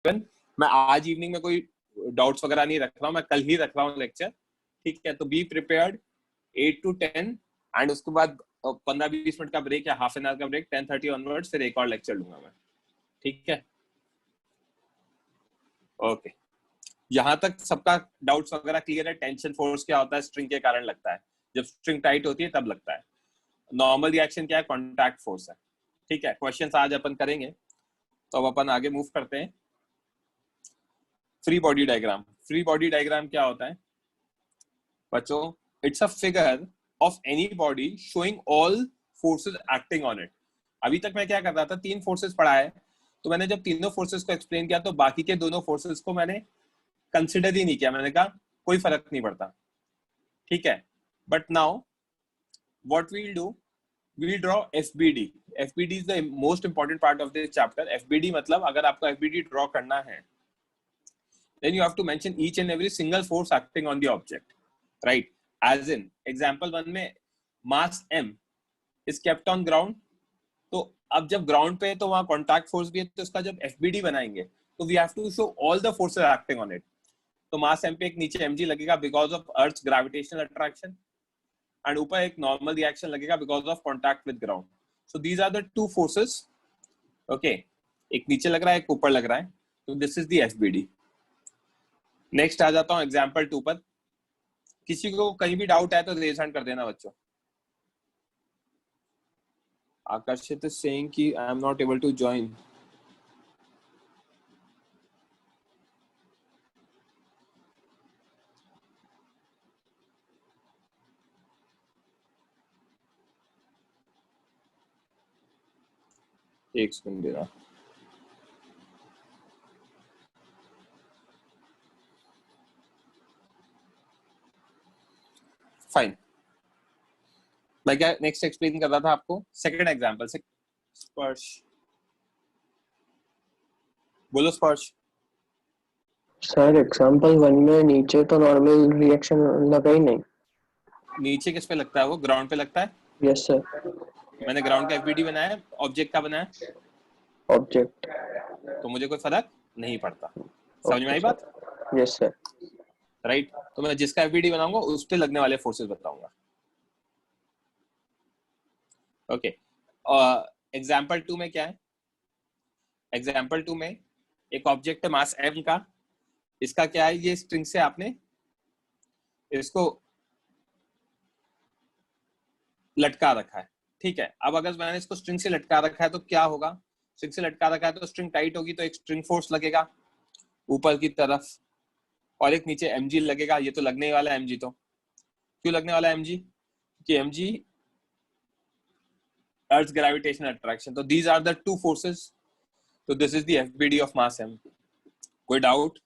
7। मैं आज इवनिंग में कोई डाउट्स वगैरह नहीं रख रहा हूँ, मैं कल ही रख रहा हूँ लेक्चर, ठीक है। तो बी प्रिपेयर्ड 8 to 10 एंड उसके बाद 15-20 मिनट का ब्रेक या हाफ एन आवर का ब्रेक, 10:30 ऑनवर्ड्स फिर एक और लेक्चर लूंगा मैं, ठीक है। ओके, यहाँ तक सबका डाउट्स वगैरह क्लियर है? टेंशन फोर्स क्या होता है, स्ट्रिंग के कारण लगता है, जब स्ट्रिंग टाइट होती है तब लगता है। नॉर्मल रिएक्शन क्या है, कॉन्टैक्ट फोर्स है, ठीक है। क्वेश्चंस आज अपन करेंगे, तो अब अपन आगे मूव करते हैं। Free body diagram. Free body diagram क्या होता है बच्चों? It's a figure of any body showing all forces acting on it. अभी तक मैं क्या कर रहा था, 3 फोर्सेस पढ़ा है, तो मैंने जब तीनों फोर्सेस को एक्सप्लेन किया तो बाकी के दोनों फोर्सेस को मैंने कंसिडर ही नहीं किया, मैंने कहा कोई फर्क नहीं पड़ता, ठीक है। But now what will do, we'll draw FBD. FBD is the most important part of this chapter. FBD मतलब अगर आपको FBD draw करना है, then you have to mention each and every single force acting on the object, right? As in example 1 में mass M is kept on ground, तो अब जब ground पे है तो वहाँ contact force भी है, तो इसका जब FBD बनाएंगे तो we have to show all the forces acting on it. तो mass M पे एक नीचे mg लगेगा because of Earth's gravitational attraction, and ऊपर एक नॉर्मल रिएक्शन लगेगा because of contact with ground. So these are the 2 forces, okay. एक नीचे लग रहा है, एक ऊपर लग रहा है, तो this is the FBD. Next आ जाता हूं एग्जांपल 2 पर। किसी को कहीं भी डाउट है तो रेज हैंड कर देना बच्चों। आकर्षित इज सेइंग कि I am not able to join. एक सेकंड देना। फाइन, मैं क्या नेक्स्ट एक्सप्लेन कर रहा था आपको? सेकंड एग्जांपल से स्पर्श, बोलो स्पर्श। सर एग्जांपल 1 में नीचे तो नॉर्मल रिएक्शन लगा ही नहीं। नीचे किस पे लगता है? वो ग्राउंड पे लगता है। Yes sir. मैंने ग्राउंड का एफबीडी बनाया, ऑब्जेक्ट का बनाया, ऑब्जेक्ट, तो मुझे कोई फर्क नहीं पड़ता। समझ में आई बात? Yes sir. राइट, तो मैं जिसका एफबीडी बनाऊंगा उस पे लगने वाले फोर्सेस बताऊंगा, ओके। एग्जांपल 2 में क्या है? एग्जांपल 2 में एक ऑब्जेक्ट है मास m का, इसका क्या है, ये स्ट्रिंग से आपने इसको लटका रखा है, ठीक है। अब अगर मैंने इसको स्ट्रिंग से लटका रखा है तो क्या होगा? स्ट्रिंग से लटका रखा है तो स्ट्रिंग टाइट होगी, तो एक स्ट्रिंग फोर्स लगेगा ऊपर की तरफ और एक नीचे mg लगेगा। ये तो लगने वाला है mg, तो क्यों लगने वाला है mg? कि mg Earth's gravitational attraction. So these are the 2 forces. So this is the FBD of mass m. कोई doubt?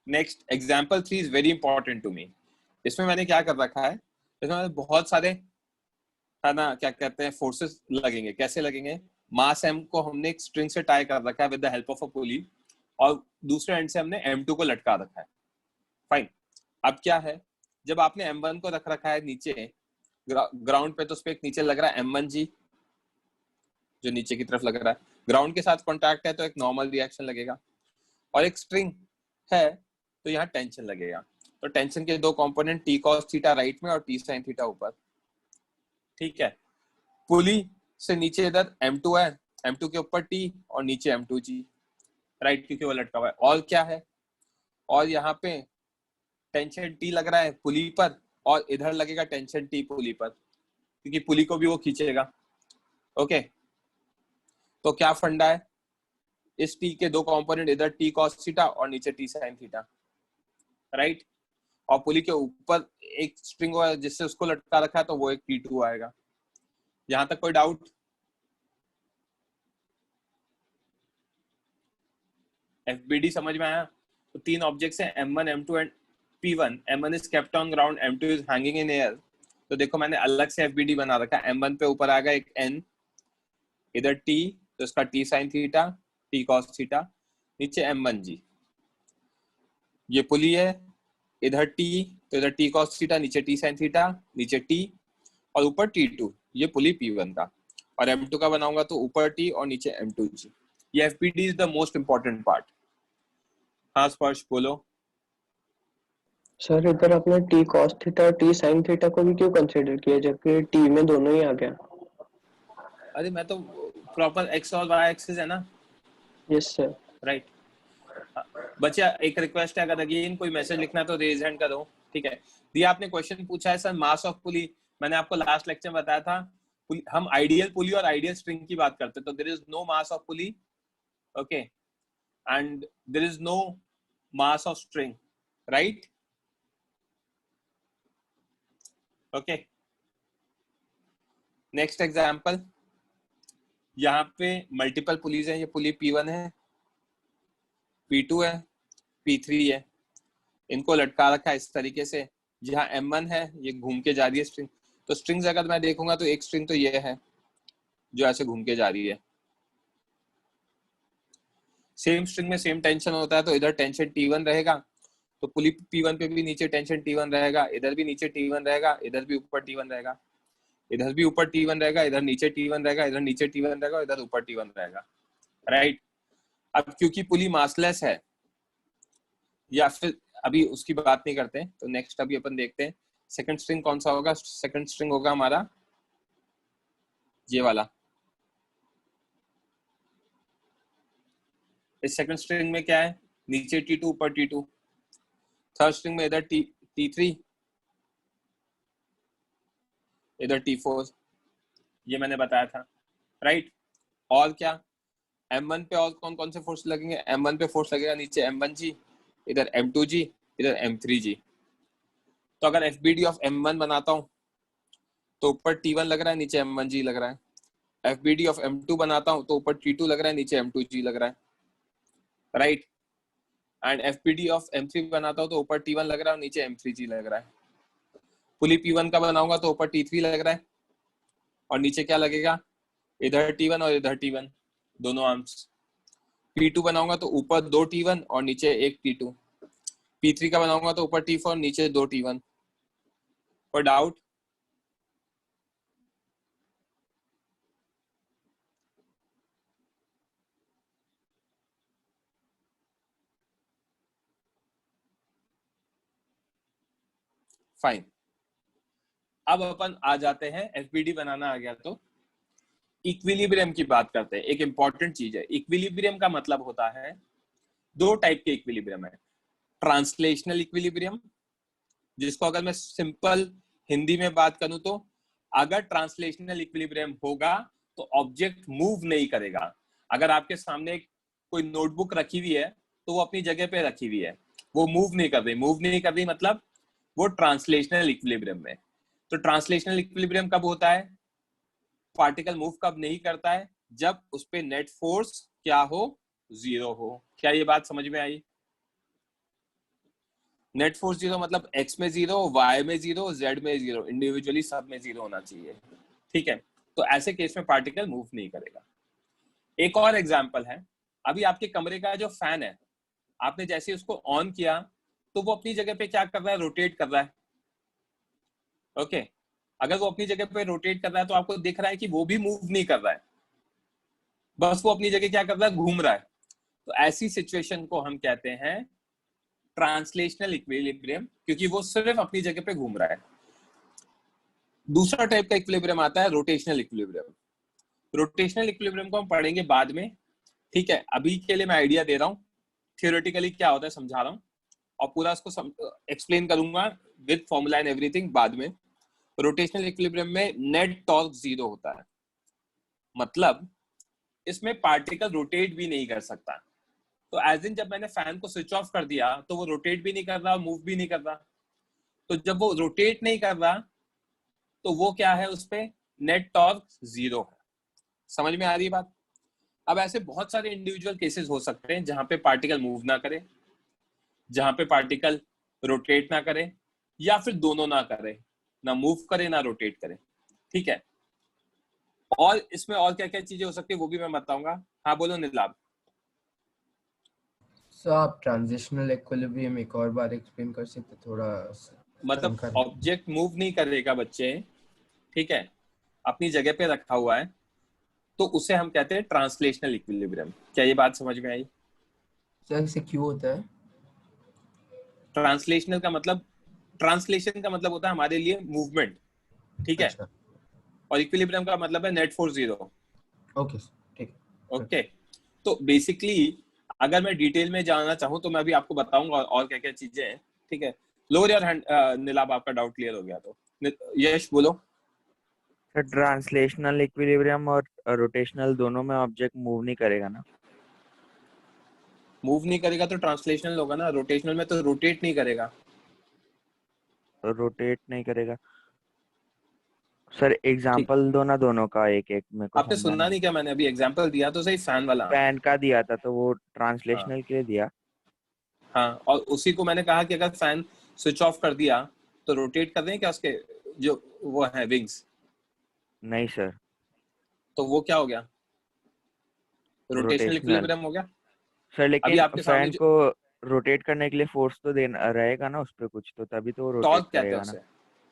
Next example 3 is very important to me. इसमें मैंने क्या कर रखा है, इसमें बहुत सारे है ना, क्या कहते हैं, फोर्सेस लगेंगे। कैसे लगेंगे? मास m को हमने एक स्ट्रिंग से टाई कर रखा है with the help of a pulley, और दूसरे एंड से हमने m2 को लटका रखा है। फाइन, अब क्या है, जब आपने m1 को रख रखा है नीचे ग्राउंड पे, तो उस पे एक नीचे लग रहा है m1g जो नीचे की तरफ लग रहा है। ग्राउंड के साथ कांटेक्ट है तो एक नॉर्मल रिएक्शन लगेगा, और एक स्ट्रिंग है तो यहाँ टेंशन लगेगा। तो टेंशन के 2 component t cos theta right में और t sin थीटा ऊपर, ठीक है। पुली से नीचे इधर m2 है, m2 के ऊपर t और नीचे m2g राइट, क्योंकि वो लटका हुआ है। और क्या है, और यहाँ पे टेंशन t लग रहा है पुली पर, और इधर लगेगा टेंशन t पुली पर, क्योंकि पुली को भी वो खींचेगा, ओके। तो क्या फंडा है, इस t के 2 कंपोनेंट इधर t cos थीटा और नीचे t sin थीटा, राइट। और पुली के ऊपर एक स्ट्रिंग है जिससे उसको लटका रखा है, तो वो एक t2 आएगा। यहां तक कोई डाउट? FBD समझ में आया? तो 3 ऑब्जेक्ट्स हैं m1 m2 and p1। m1 is kept on ground, m2 is hanging in air। तो देखो मैंने अलग से FBD बना रखा है। m1 पे ऊपर आएगा एक n, इधर t तो इसका t sin theta t cos theta, नीचे m1g। ये पुली है, इधर t तो इधर t cos थीटा, नीचे t sin थीटा, नीचे t, और ऊपर t2, ये पुली p1 का। और M2 का बनाऊंगा तो ऊपर T और नीचे M2G। ये FBD is the most important part. हाँ स्पर्श बोलो। सर इधर आपने टी कॉस थीटा और टी साइन थीटा को भी क्यों कंसीडर किया जबकि टी में दोनों ही आ गया? अरे मैं तो प्रॉपर एक्स और वाई एक्सिस है ना। Yes sir. राइट। बच्चे एक रिक्वेस्ट है, अगर अगेन कोई मैसेज लिखना तो रेज हैंड करो, ठीक है। दिया आपने क्वेश्चन पूछा है सर मास ऑफ पुली। मैंने आपको लास्ट लेक्चर में बताया था हम आइडियल पुली और आइडियल स्ट्रिंग की बात करते हैं, तो there is no mass of pulley, okay, and there is no mass of string, right, okay. Next example, यहाँ पे मल्टीपल पुलीज है, ये पुली P1 है, P2 है, P3 है, इनको लटका रखा है इस तरीके से। जहाँ M1 है ये घूम के जा रही है स्ट्रिंग। तो स्ट्रिंग्स अगर मैं देखूंगा तो एक स्ट्रिंग तो ये है जो ऐसे घूम के जा रही है। सेम स्ट्रिंग में सेम टेंशन होता है तो इधर टेंशन T1 रहेगा, तो पुली P1 पे भी नीचे टेंशन T1 रहेगा, इधर भी नीचे T1 रहेगा, इधर भी ऊपर T1 रहेगा, इधर भी ऊपर T1 रहेगा, इधर नीचे T1 रहेगा, इधर नीचे T1 रहेगा, इधर ऊपर T1 रहेगा, राइट। अब क्योंकि पुली मासलेस है, या फिर अभी उसकी बात नहीं करते, तो नेक्स्ट अभी अपन देखते हैं सेकंड स्ट्रिंग कौन सा होगा। सेकंड स्ट्रिंग होगा हमारा ये वाला। इस सेकंड स्ट्रिंग में क्या है, नीचे T2 ऊपर T2। थर्ड स्ट्रिंग में इधर T3 इधर T4, ये मैंने बताया था, राइट। और क्या, M1 पे और कौन कौन से फोर्स लगेंगे, M1 पे फोर्स लगेगा नीचे M1G, इधर M2G, इधर M3G। तो अगर FBD ऑफ M1 बनाता हूं तो ऊपर T1 लग रहा है, नीचे M1G लग रहा है। FBD ऑफ M2 बनाता हूं तो ऊपर T2 लग रहा है, नीचे M2G लग रहा है, right. And FBD of M3 बनाता हूं तो ऊपर T1 लग रहा है और नीचे M3G लग रहा है। पुली P1 का बनाऊंगा तो ऊपर T3 लग रहा है और नीचे क्या लगेगा, इधर T1 और इधर T1 दोनों आर्म्स। P2 बनाऊंगा तो ऊपर 2 T1 और नीचे एक T2। P3 का बनाऊंगा तो ऊपर T4 नीचे 2 T1। कोई डाउट? फाइन। अब अपन आ जाते हैं, FBD बनाना आ गया तो इक्विलिब्रियम की बात करते हैं। एक इंपॉर्टेंट चीज है, इक्विलिब्रियम का मतलब होता है, दो टाइप के इक्विलिब्रियम है। ट्रांसलेशनल इक्विलिब्रियम, जिसको अगर मैं सिंपल हिंदी में बात करूं तो अगर ट्रांसलेशनल इक्विलिब्रियम होगा तो ऑब्जेक्ट मूव नहीं करेगा। अगर आपके सामने कोई नोटबुक रखी हुई है तो वो अपनी जगह पे रखी हुई है, वो मूव नहीं कर रही। मूव नहीं कर रही मतलब वो ट्रांसलेशनल इक्विलिब्रियम में। तो ट्रांसलेशनल इक्विलिब्रियम कब होता है, पार्टिकल मूव कब नहीं करता है, जब उस पे नेट फोर्स क्या हो, जीरो हो। क्या ये बात समझ में आई? नेट फोर्स जीरो मतलब एक्स में जीरो, वाई में जीरो, जेड में जीरो, इंडिविजुअली सब में जीरो होना चाहिए, ठीक है। तो ऐसे केस में पार्टिकल मूव नहीं करेगा। एक और एग्जांपल है, अभी आपके कमरे का जो फैन है, आपने जैसे उसको ऑन किया तो वो अपनी जगह पे क्या कर रहा है, रोटेट कर रहा है, ओके। अगर वो अपनी जगह पे रोटेट कर रहा है तो आपको दिख रहा है कि वो भी मूव नहीं कर रहा है, बस वो अपनी जगह क्या कर रहा है, घूम रहा है। तो ऐसी सिचुएशन को हम कहते हैं ट्रांसलेशनल इक्विलिब्रियम, क्योंकि वो सिर्फ अपनी जगह पे घूम रहा है। दूसरा टाइप का इक्विलिब्रियम आता है रोटेशनल इक्विलिब्रियम। रोटेशनल इक्विलिब्रियम को हम पढ़ेंगे बाद में, ठीक है। अभी के लिए मैं आइडिया दे रहा हूँ, थियोरेटिकली क्या होता है समझा रहा हूँ, और पूरा उसको एक्सप्लेन करूंगा विद फॉर्मूला एंड एवरीथिंग बाद में। रोटेशनल इक्विलिब्रियम में नेट टॉर्क जीरो होता है, मतलब इसमें पार्टिकल रोटेट भी नहीं कर सकता। तो एज इन जब मैंने फैन को स्विच ऑफ कर दिया तो वो रोटेट भी नहीं कर रहा, मूव भी नहीं कर रहा। तो जब वो रोटेट नहीं कर रहा तो वो क्या है, उस पे नेट टॉर्क जीरो है। समझ में आ रही है बात? अब ऐसे बहुत सारे इंडिविजुअल केसेस हो सकते हैं जहां पे पार्टिकल मूव ना करे, जहां पे पार्टिकल रोटेट ना करे, या फिर दोनों ना करे, ना मूव करे ना रोटेट करे, ठीक है। और इसमें और क्या क्या चीजें हो सकती है वो भी मैं बताऊंगा। हाँ बोलो नीलाभ। सो आप ट्रांजिशनल इक्विलिब्रियम एक और बार एक्सप्लेन कर सकते थोड़ा? मतलब ऑब्जेक्ट मूव नहीं करेगा बच्चे, ठीक है, अपनी जगह पे रखा हुआ है, तो उसे हम कहते हैं ट्रांसलेशनल इक्विलिब्रियम। क्या ये बात समझ में आई? सर इससे क्यों होता है? ट्रांसलेशनल का मतलब, ट्रांसलेशन का मतलब होता है हमारे लिए मूवमेंट, ठीक है, अच्छा, और इक्विलिब्रियम का मतलब है नेट फोर्स जीरो। ओके ठीक है। ओके, तो बेसिकली अगर मैं डिटेल में जानना चाहूँ तो मैं अभी आपको बताऊंगा और क्या क्या चीजें हैं, ठीक है। लोअर योर हैंड नीलाभ, आपका डाउट क्लियर हो गया तो। यश बोलो। सर ट्रांसलेशनल इक्विलिब्रियम और रोटेशनल दोनों में ऑब्जेक्ट मूव नहीं करेगा ना? मूव नहीं करेगा तो ट्रांसलेशनल होगा ना, रोटेशनल में तो रोटेट नहीं करेगा। रोटेट नहीं करेगा। सर ठीक, एग्जांपल दो ना दोनों का, एक एक मेरे को आपने समझा सुनना नहीं। नहीं क्या? मैंने अभी एग्जांपल दिया तो सही, फैन वाला। फैन का दिया था तो वो हाँ ट्रांसलेशनल के लिए दिया। हाँ, और उसी को मैंने कहा कि अगर फैन स्विच ऑफ कर दिया तो रोटेट कर दें क्या उसके जो वो है विंग्स? नहीं सर, तो वो क्या हो गया? Rotational rotational. इक्विलिब्रियम हो गया। सर अभी लेकिन आपके सामने फैन जो को रोटेट करने के लिए फोर्स तो देना रहेगा ना उस पे कुछ, तो तभी तो वो रोटेट टॉर्क कहते हैं करेगा ना। उसे,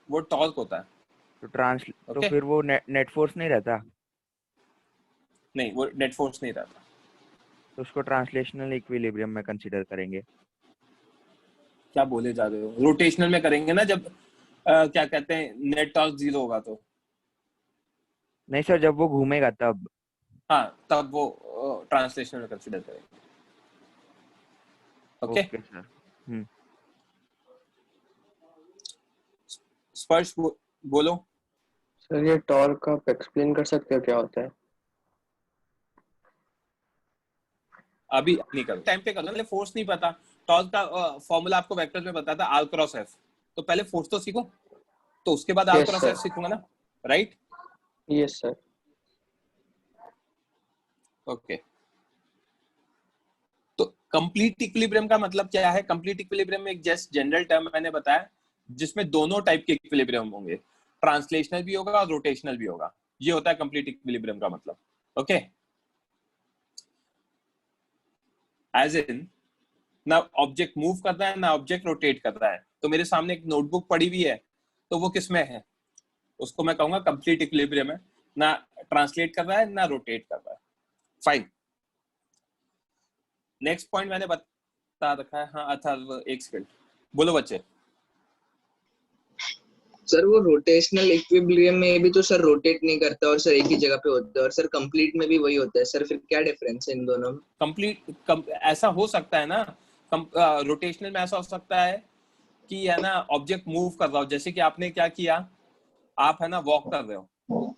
वो टॉर्क होता है। तो ओके, फिर वो नेट फोर्स नहीं रहता, नहीं वो नेट फोर्स नहीं रहता। तो उसको ट्रांसलेशनल इक्विलिब्रियम में कंसीडर करेंगे। क्या बोले जा रहे हो? रोटेशनल में करेंगे ना जब क्या कहते हैं नेट टॉर्क जीरो होगा तो। नहीं सर, जब वो घूमेगा तब। हाँ, तब वो ट्रांसलेशनल में कंसीडर करेंगे। Okay, okay sir. स्पर्श बोलो। सर ये टॉर्क आप एक्सप्लेन कर सकते हो क्या होता है? अभी नहीं करो, टाइम पे करो, फोर्स नहीं पता। टॉर्क का फॉर्मूला आपको वेक्टर में बताया था, आर क्रॉस एफ। तो पहले फोर्स तो सीखो, तो उसके बाद R yes cross sir, F सीखूंगा ना, राइट? Yes sir. ओके, तो कंप्लीट इक्विलिब्रियम का मतलब क्या है? कंप्लीट इक्विलिब्रियम में एक जस्ट जनरल टर्म मैंने बताया जिसमें दोनों टाइप के इक्विलिब्रियम होंगे, ट्रांसलेशनल भी होगा और रोटेशनल भी होगा। ये होता है कंप्लीट इक्विलिब्रियम का मतलब। ओके, एज इन ना ऑब्जेक्ट मूव कर रहा है ना ऑब्जेक्ट रोटेट कर रहा है। तो मेरे सामने एक नोटबुक पड़ी हुई है, तो वो किस में है? उसको मैं कहूंगा कंप्लीट इक्विलिब्रियम है। ना ट्रांसलेट कर रहा है ना रोटेट कर रहा है। फाइन, नेक्स्ट पॉइंट मैंने बता रखा है। हाँ अथर्व, एक सेकंड, बोलो बच्चे। सर वो रोटेशनल इक्विलिब्रियम में भी तो सर रोटेट नहीं करता और सर एक ही जगह पे होता है, और सर कंप्लीट में भी वही होता है सर, फिर क्या डिफरेंस है इन दोनों में? कंप्लीट ऐसा हो सकता है ना, रोटेशनल में ऐसा हो सकता है कि है ना ऑब्जेक्ट मूव कर रहा हो, जैसे कि आपने क्या किया, आप है ना वॉक कर रहे हो,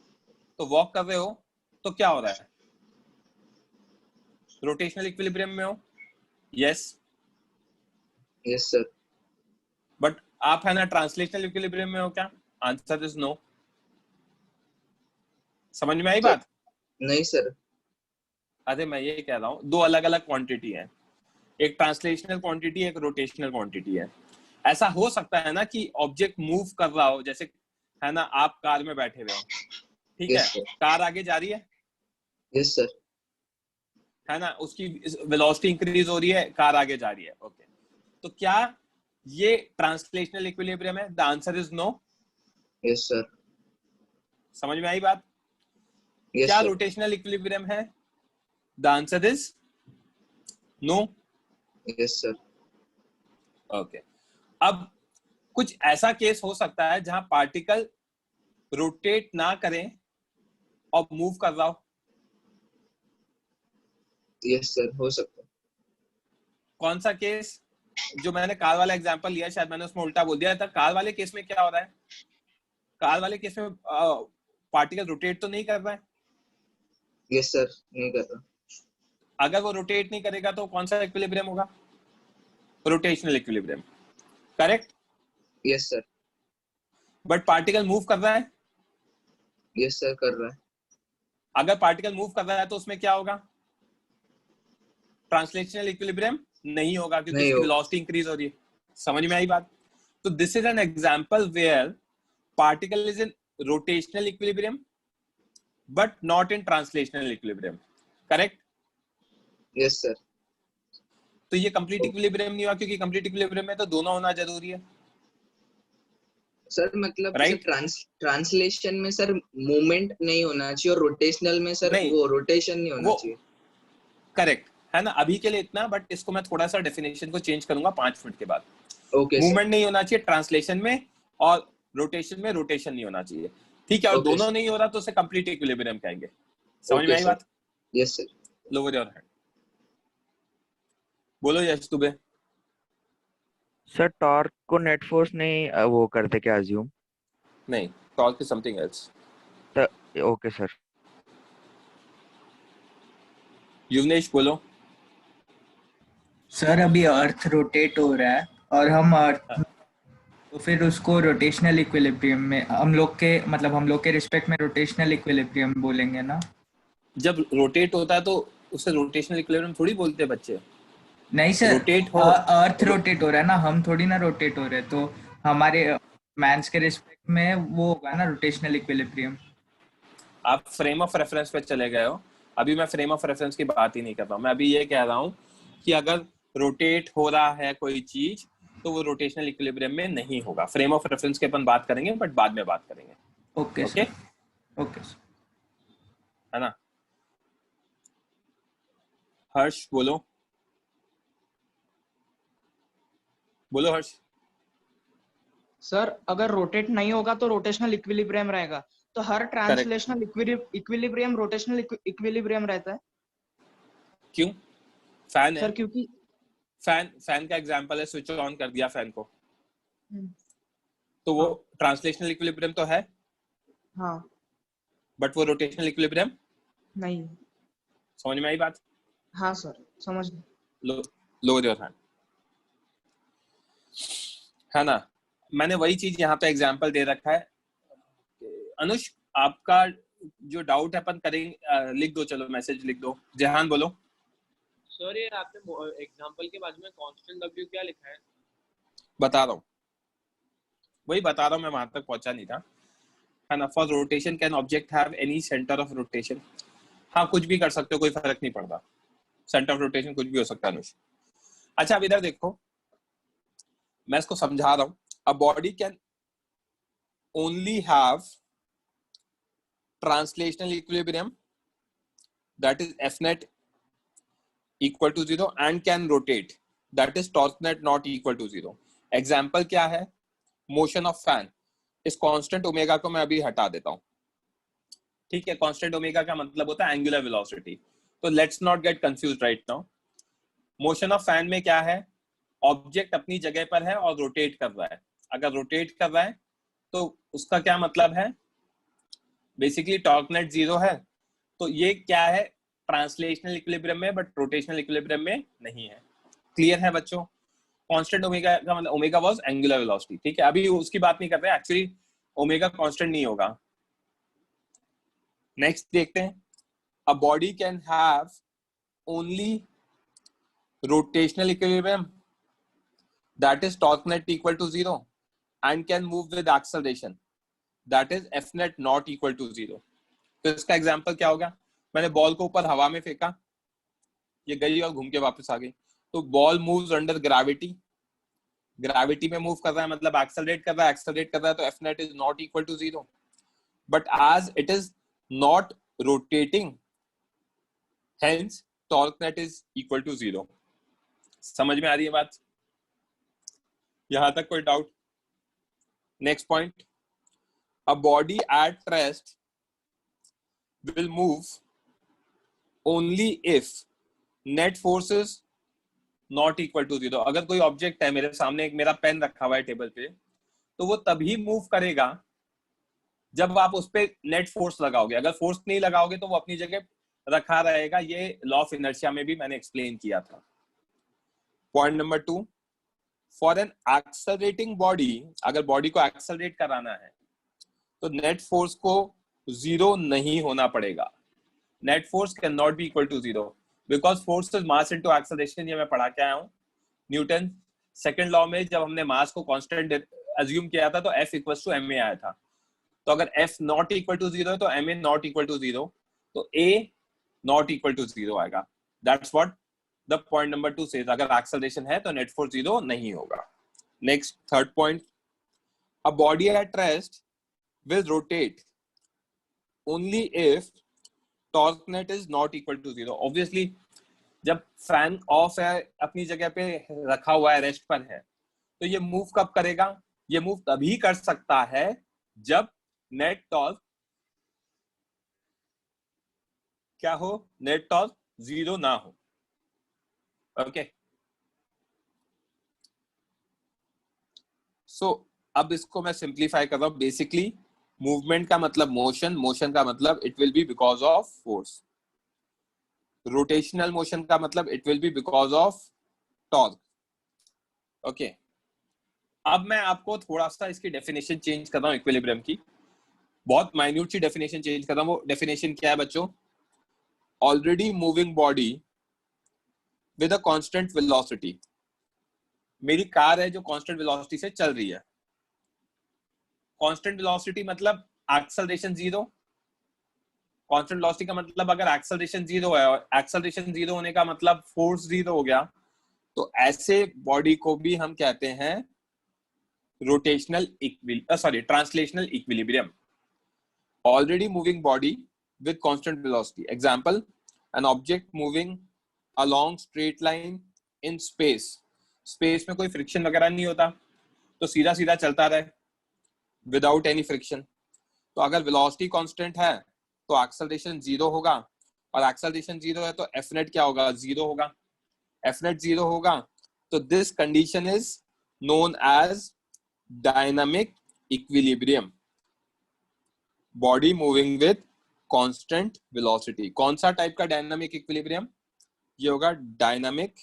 तो वॉक कर रहे हो तो क्या हो रहा है? रोटेशनल इक्विलिब्रियम में हो। Yes, yes sir. बट आप है ना ट्रांसलेशनल इक्विलिब्रियम में हो क्या? Answer is no. समझ में आई बात? नहीं सर। अरे मैं ये कह रहा हूँ दो अलग अलग क्वांटिटी है, एक ट्रांसलेशनल क्वांटिटी एक रोटेशनल क्वांटिटी है। ऐसा हो सकता है ना कि ऑब्जेक्ट मूव कर रहा हो, जैसे है ना आप कार में बैठे हुए हो, ठीक है, यस सर। कार आगे जा रही है, यस सर। है ना, उसकी वेलोसिटी इंक्रीज हो रही है, कार आगे जा रही है। ओके, तो क्या ये ट्रांसलेशनल इक्विलिब्रियम है? The answer is no. Yes sir. समझ में आई बात? यस क्या सर। रोटेशनल इक्विलिब्रियम है? The answer is no. Yes sir. Okay, अब कुछ ऐसा केस हो सकता है जहां पार्टिकल रोटेट ना करें और मूव कर रहा हो। यस सर, हो सकता है। कौन सा केस? जो मैंने कार वाला एग्जांपल लिया, शायद मैंने उसमें उल्टा बोल दिया था। कार वाले केस में क्या हो रहा है? कार वाले केस में पार्टिकल रोटेट तो नहीं कर रहा है। यस सर, नहीं कर रहा। अगर वो रोटेट नहीं करेगा तो कौन सा इक्विलिब्रियम होगा? Rotational equilibrium, correct? Yes sir. But particle move कर रहा है। यस सर, कर रहा है। अगर पार्टिकल मूव कर रहा है तो उसमें क्या होगा? ट्रांसलेशनल इक्विलिब्रियम नहीं होगा, क्योंकि नहीं उसकी हो। वेलोसिटी इंक्रीज हो रही है। समझ में आई बात? तो this is an example where particle is in rotational equilibrium but not in translational equilibrium, correct? Yes sir. तो ये कंप्लीट इक्विलिब्रियम नहीं हुआ, क्योंकि कंप्लीट इक्विलिब्रियम में तो दोनों होना जरूरी है। सर मतलब Right? ट्रांसलेशन में सर मूवमेंट नहीं होना चाहिए और रोटेशनल में सर नहीं, वो रोटेशन नहीं होना वो चाहिए। करेक्ट है ना। अभी के लिए इतना, बट इसको मैं थोड़ा सा डेफिनेशन को चेंज करूंगा 5 मिनट के बाद। Okay sir. मूवमेंट नहीं होना चाहिए ट्रांसलेशन में, और रोटेशन में रोटेशन नहीं होना चाहिए, ठीक है। और ओके दोनों सर। नहीं हो रहा तो उसे कंप्लीट इक्विलिब्रियम कहेंगे। समझ में ओके आई सर। बात? Yes sir. Lower your hand, बोलो यश दुबे। सर टॉर्क को नेट फोर्स नहीं वो करते क्या अज्यूम? नहीं, torque is something else. Okay sir. Yuvnesh बोलो। सर अभी अर्थ रोटेट हो रहा है और हम अर्थ, हाँ। तो फिर उसको रोटेशनल इक्विलिब्रियम में हम लोग के रिस्पेक्ट में रोटेशनल इक्विलिब्रियम बोलेंगे ना? जब रोटेट होता है तो उसे रोटेशनल इक्विलिब्रियम थोड़ी बोलते हैं बच्चे। नहीं सर, रोटेट हो अर्थ रोटेट हो रहा है ना, हम थोड़ी ना रोटेट हो रहे, तो हमारे मैंस के रिस्पेक्ट में वो होगा ना रोटेशनल इक्विलिब्रियम। आप फ्रेम ऑफ रेफरेंस पे चले गए हो। अभी मैं फ्रेम ऑफ रेफरेंस की बात ही नहीं कर रहा हूँ। मैं अभी ये कह रहा हूँ कि अगर रोटेट हो रहा है कोई चीज तो वो रोटेशनल इक्विलिब्रियम में नहीं होगा। फ्रेम ऑफ रेफरेंस की अपन बात करेंगे, बट बाद में बात करेंगे। Okay okay, sir. Okay sir. है ना। हर्ष बोलो, बोलो हर्ष। सर अगर रोटेट नहीं होगा तो रोटेशनल इक्विलिब्रियम रहेगा, तो हर ट्रांसलेशनल इक्विलिब्रियम रोटेशनल इक्विलिब्रियम रहता है। क्यों? फैन है सर क्योंकि फैन का एग्जांपल है, स्विच ऑन कर दिया फैन को, तो वो ट्रांसलेशनल इक्विलिब्रियम तो है, हाँ बट वो रोटेशनल इक्विलिब्रियम नहीं। समझ में आई बात? हाँ सर समझ गए। लोअर योर हैंड, है ना। मैंने वही चीज यहाँ पे एग्जांपल दे रखा है। अनुष, आपका जो डाउट है अपन करेंगे, लिख दो, चलो मैसेज लिख दो। जहान बोलो। सर ये आपने एग्जांपल के बाद में कांस्टेंट W क्या लिखा है? बता रहा हूँ, वही बता रहा हूँ, मैं वहां तक पहुंचा नहीं था, है ना। For rotation can object have any centre of rotation. हाँ, कुछ भी कर सकते हो, कोई फर्क नहीं पड़ता, सेंटर ऑफ रोटेशन कुछ भी हो सकता है अनुष। अच्छा, अब इधर देखो, मैं इसको समझा रहा हूँ। अ body can only have translational equilibrium, that is F net equal to 0 and can rotate, that is torque net not equal to 0. Example क्या है? Motion of fan. इस कांस्टेंट ओमेगा को मैं अभी हटा देता हूं, ठीक है। कांस्टेंट ओमेगा का मतलब होता है एंगुलर वेलोसिटी, तो let's not gate confused right now. Motion of fan में क्या है? ऑब्जेक्ट अपनी जगह पर है और रोटेट कर रहा है। अगर रोटेट कर रहा है तो उसका क्या मतलब है? बेसिकली टॉर्क नेट 0 है, तो ये क्या है? ट्रांसलेशनल इक्विलिब्रियम में, बट रोटेशनल इक्विलिब्रियम में नहीं है। क्लियर है बच्चों? कांस्टेंट ओमेगा का मतलब ओमेगा वाज एंगुलर वेलोसिटी, ठीक है। अभी उसकी बात नहीं कर रहे, एक्चुअली ओमेगा कांस्टेंट नहीं होगा। नेक्स्ट देखते हैं। A body can have only rotational equilibrium, that is torque net equal to 0 and can move with acceleration, that is F net not equal to 0। तो इसका एग्जांपल क्या होगा? मैंने बॉल को ऊपर हवा में फेंका, ये गई और घूम के वापस आ गई, तो ball moves under gravity. Gravity में मूव कर रहा है मतलब एक्सेलरेट कर रहा है, एक्सेलरेट कर रहा है, तो F net is not equal to 0। But as it is not rotating, hence torque net is equal to 0। समझ में आ रही है बात? यहां तक कोई doubt? Next point, a body at rest will move only if net force is not equal to 0. अगर कोई ऑब्जेक्ट है मेरे सामने, एक मेरा पेन रखा हुआ है टेबल पे, तो वो तभी मूव करेगा जब आप उस पे नेट फोर्स लगाओगे। अगर फोर्स नहीं लगाओगे तो वो अपनी जगह रखा रहेगा। ये लॉ ऑफ इनर्शिया में भी मैंने एक्सप्लेन किया था। Point number 2, for an accelerating body, अगर बॉडी को एक्सेलरेट कराना है तो नेट फोर्स को 0 नहीं होना पड़ेगा। Net force can not be equal to 0 because force is mass into acceleration. ये मैं पढ़ा के आया हूं न्यूटन सेकंड लॉ में। जब हमने मास को कांस्टेंट अज्यूम किया था तो F इक्वल टू ma आया था। तो अगर F नॉट इक्वल टू 0 है तो ma नॉट इक्वल टू 0, तो a नॉट इक्वल टू 0 आएगा। That's what the point number 2 says. अगर एक्सेलरेशन है तो नेट फोर्स 0 नहीं होगा। Next third point, a body at rest will rotate only if torque net is not equal to 0. Obviously जब fan of है, अपनी जगह पे रखा हुआ है, रेस्ट पर है, तो ये मूव कब करेगा? ये मूव तभी कर सकता है जब नेट टॉर्क क्या हो? नेट टॉर्क 0 ना हो. ओके, सो अब इसको मैं सिंप्लीफाई कर रहा हूं. बेसिकली मूवमेंट का मतलब मोशन, मोशन का मतलब it will be because of force. Rotational motion का मतलब it will be because of torque. Okay, अब मैं आपको थोड़ा सा इसकी डेफिनेशन चेंज कर रहा हूं इक्विलिब्रियम की. बहुत माइन्यूट सी डेफिनेशन चेंज कर रहा हूं. वो डेफिनेशन क्या है बच्चों? Already moving body with a constant velocity. मेरी कार है जो कांस्टेंट वेलोसिटी से चल रही है. कांस्टेंट वेलोसिटी मतलब एक्सेलरेशन 0. कांस्टेंट वेलोसिटी का मतलब अगर एक्सेलरेशन 0 है और एक्सेलरेशन 0 होने का मतलब फोर्स 0 हो गया, तो ऐसे बॉडी को भी हम कहते हैं rotational translational equilibrium. Already moving body with constant velocity. Example, an object moving along straight line in space. Space में कोई friction वगैरह नहीं होता, तो सीधा सीधा चलता रहे without any friction. तो अगर velocity constant है तो acceleration 0 होगा, और acceleration 0 है तो F net क्या होगा? 0 होगा. F net 0 होगा, तो this condition is known as dynamic equilibrium. Body moving with constant velocity. कौन सा टाइप का डायनामिक इक्विलिब्रियम? ये होगा डायनामिक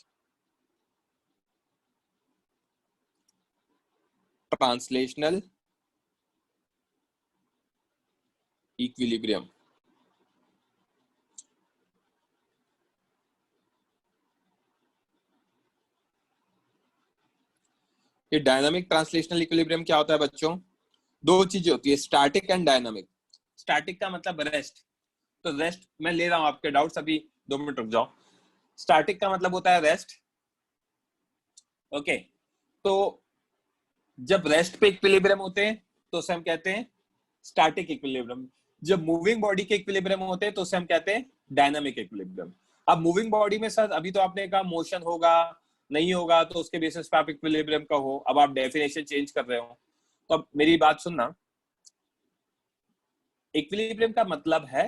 ट्रांसलेशनल इक्विलिब्रियम. ये डायनामिक ट्रांसलेशनल इक्विलिब्रियम क्या होता है बच्चों? दो चीजें होती है, स्टैटिक एंड डायनामिक. स्टैटिक का मतलब रेस्ट, तो रेस्ट मैं ले रहा हूं आपके डाउट्स, अभी 2 मिनट रुक जाओ. स्टैटिक का मतलब होता है रेस्ट. ओके, तो जब रेस्ट पे इक्विलिब्रियम होते हैं तो उसे हम कहते हैं स्टैटिक इक्विलिब्रियम. जब मूविंग बॉडी के इक्विलिब्रियम होते हैं तो उसे हम कहते हैं डायनामिक इक्विलिब्रियम. अब मूविंग बॉडी में सर अभी तो आपने कहा मोशन होगा नहीं होगा, तो उसके बेसिस पे आप इक्विलिब्रियम का हो. अब आप डेफिनेशन चेंज कर रहे हो, तो अब मेरी बात सुनना. इक्विलिब्रियम का मतलब है,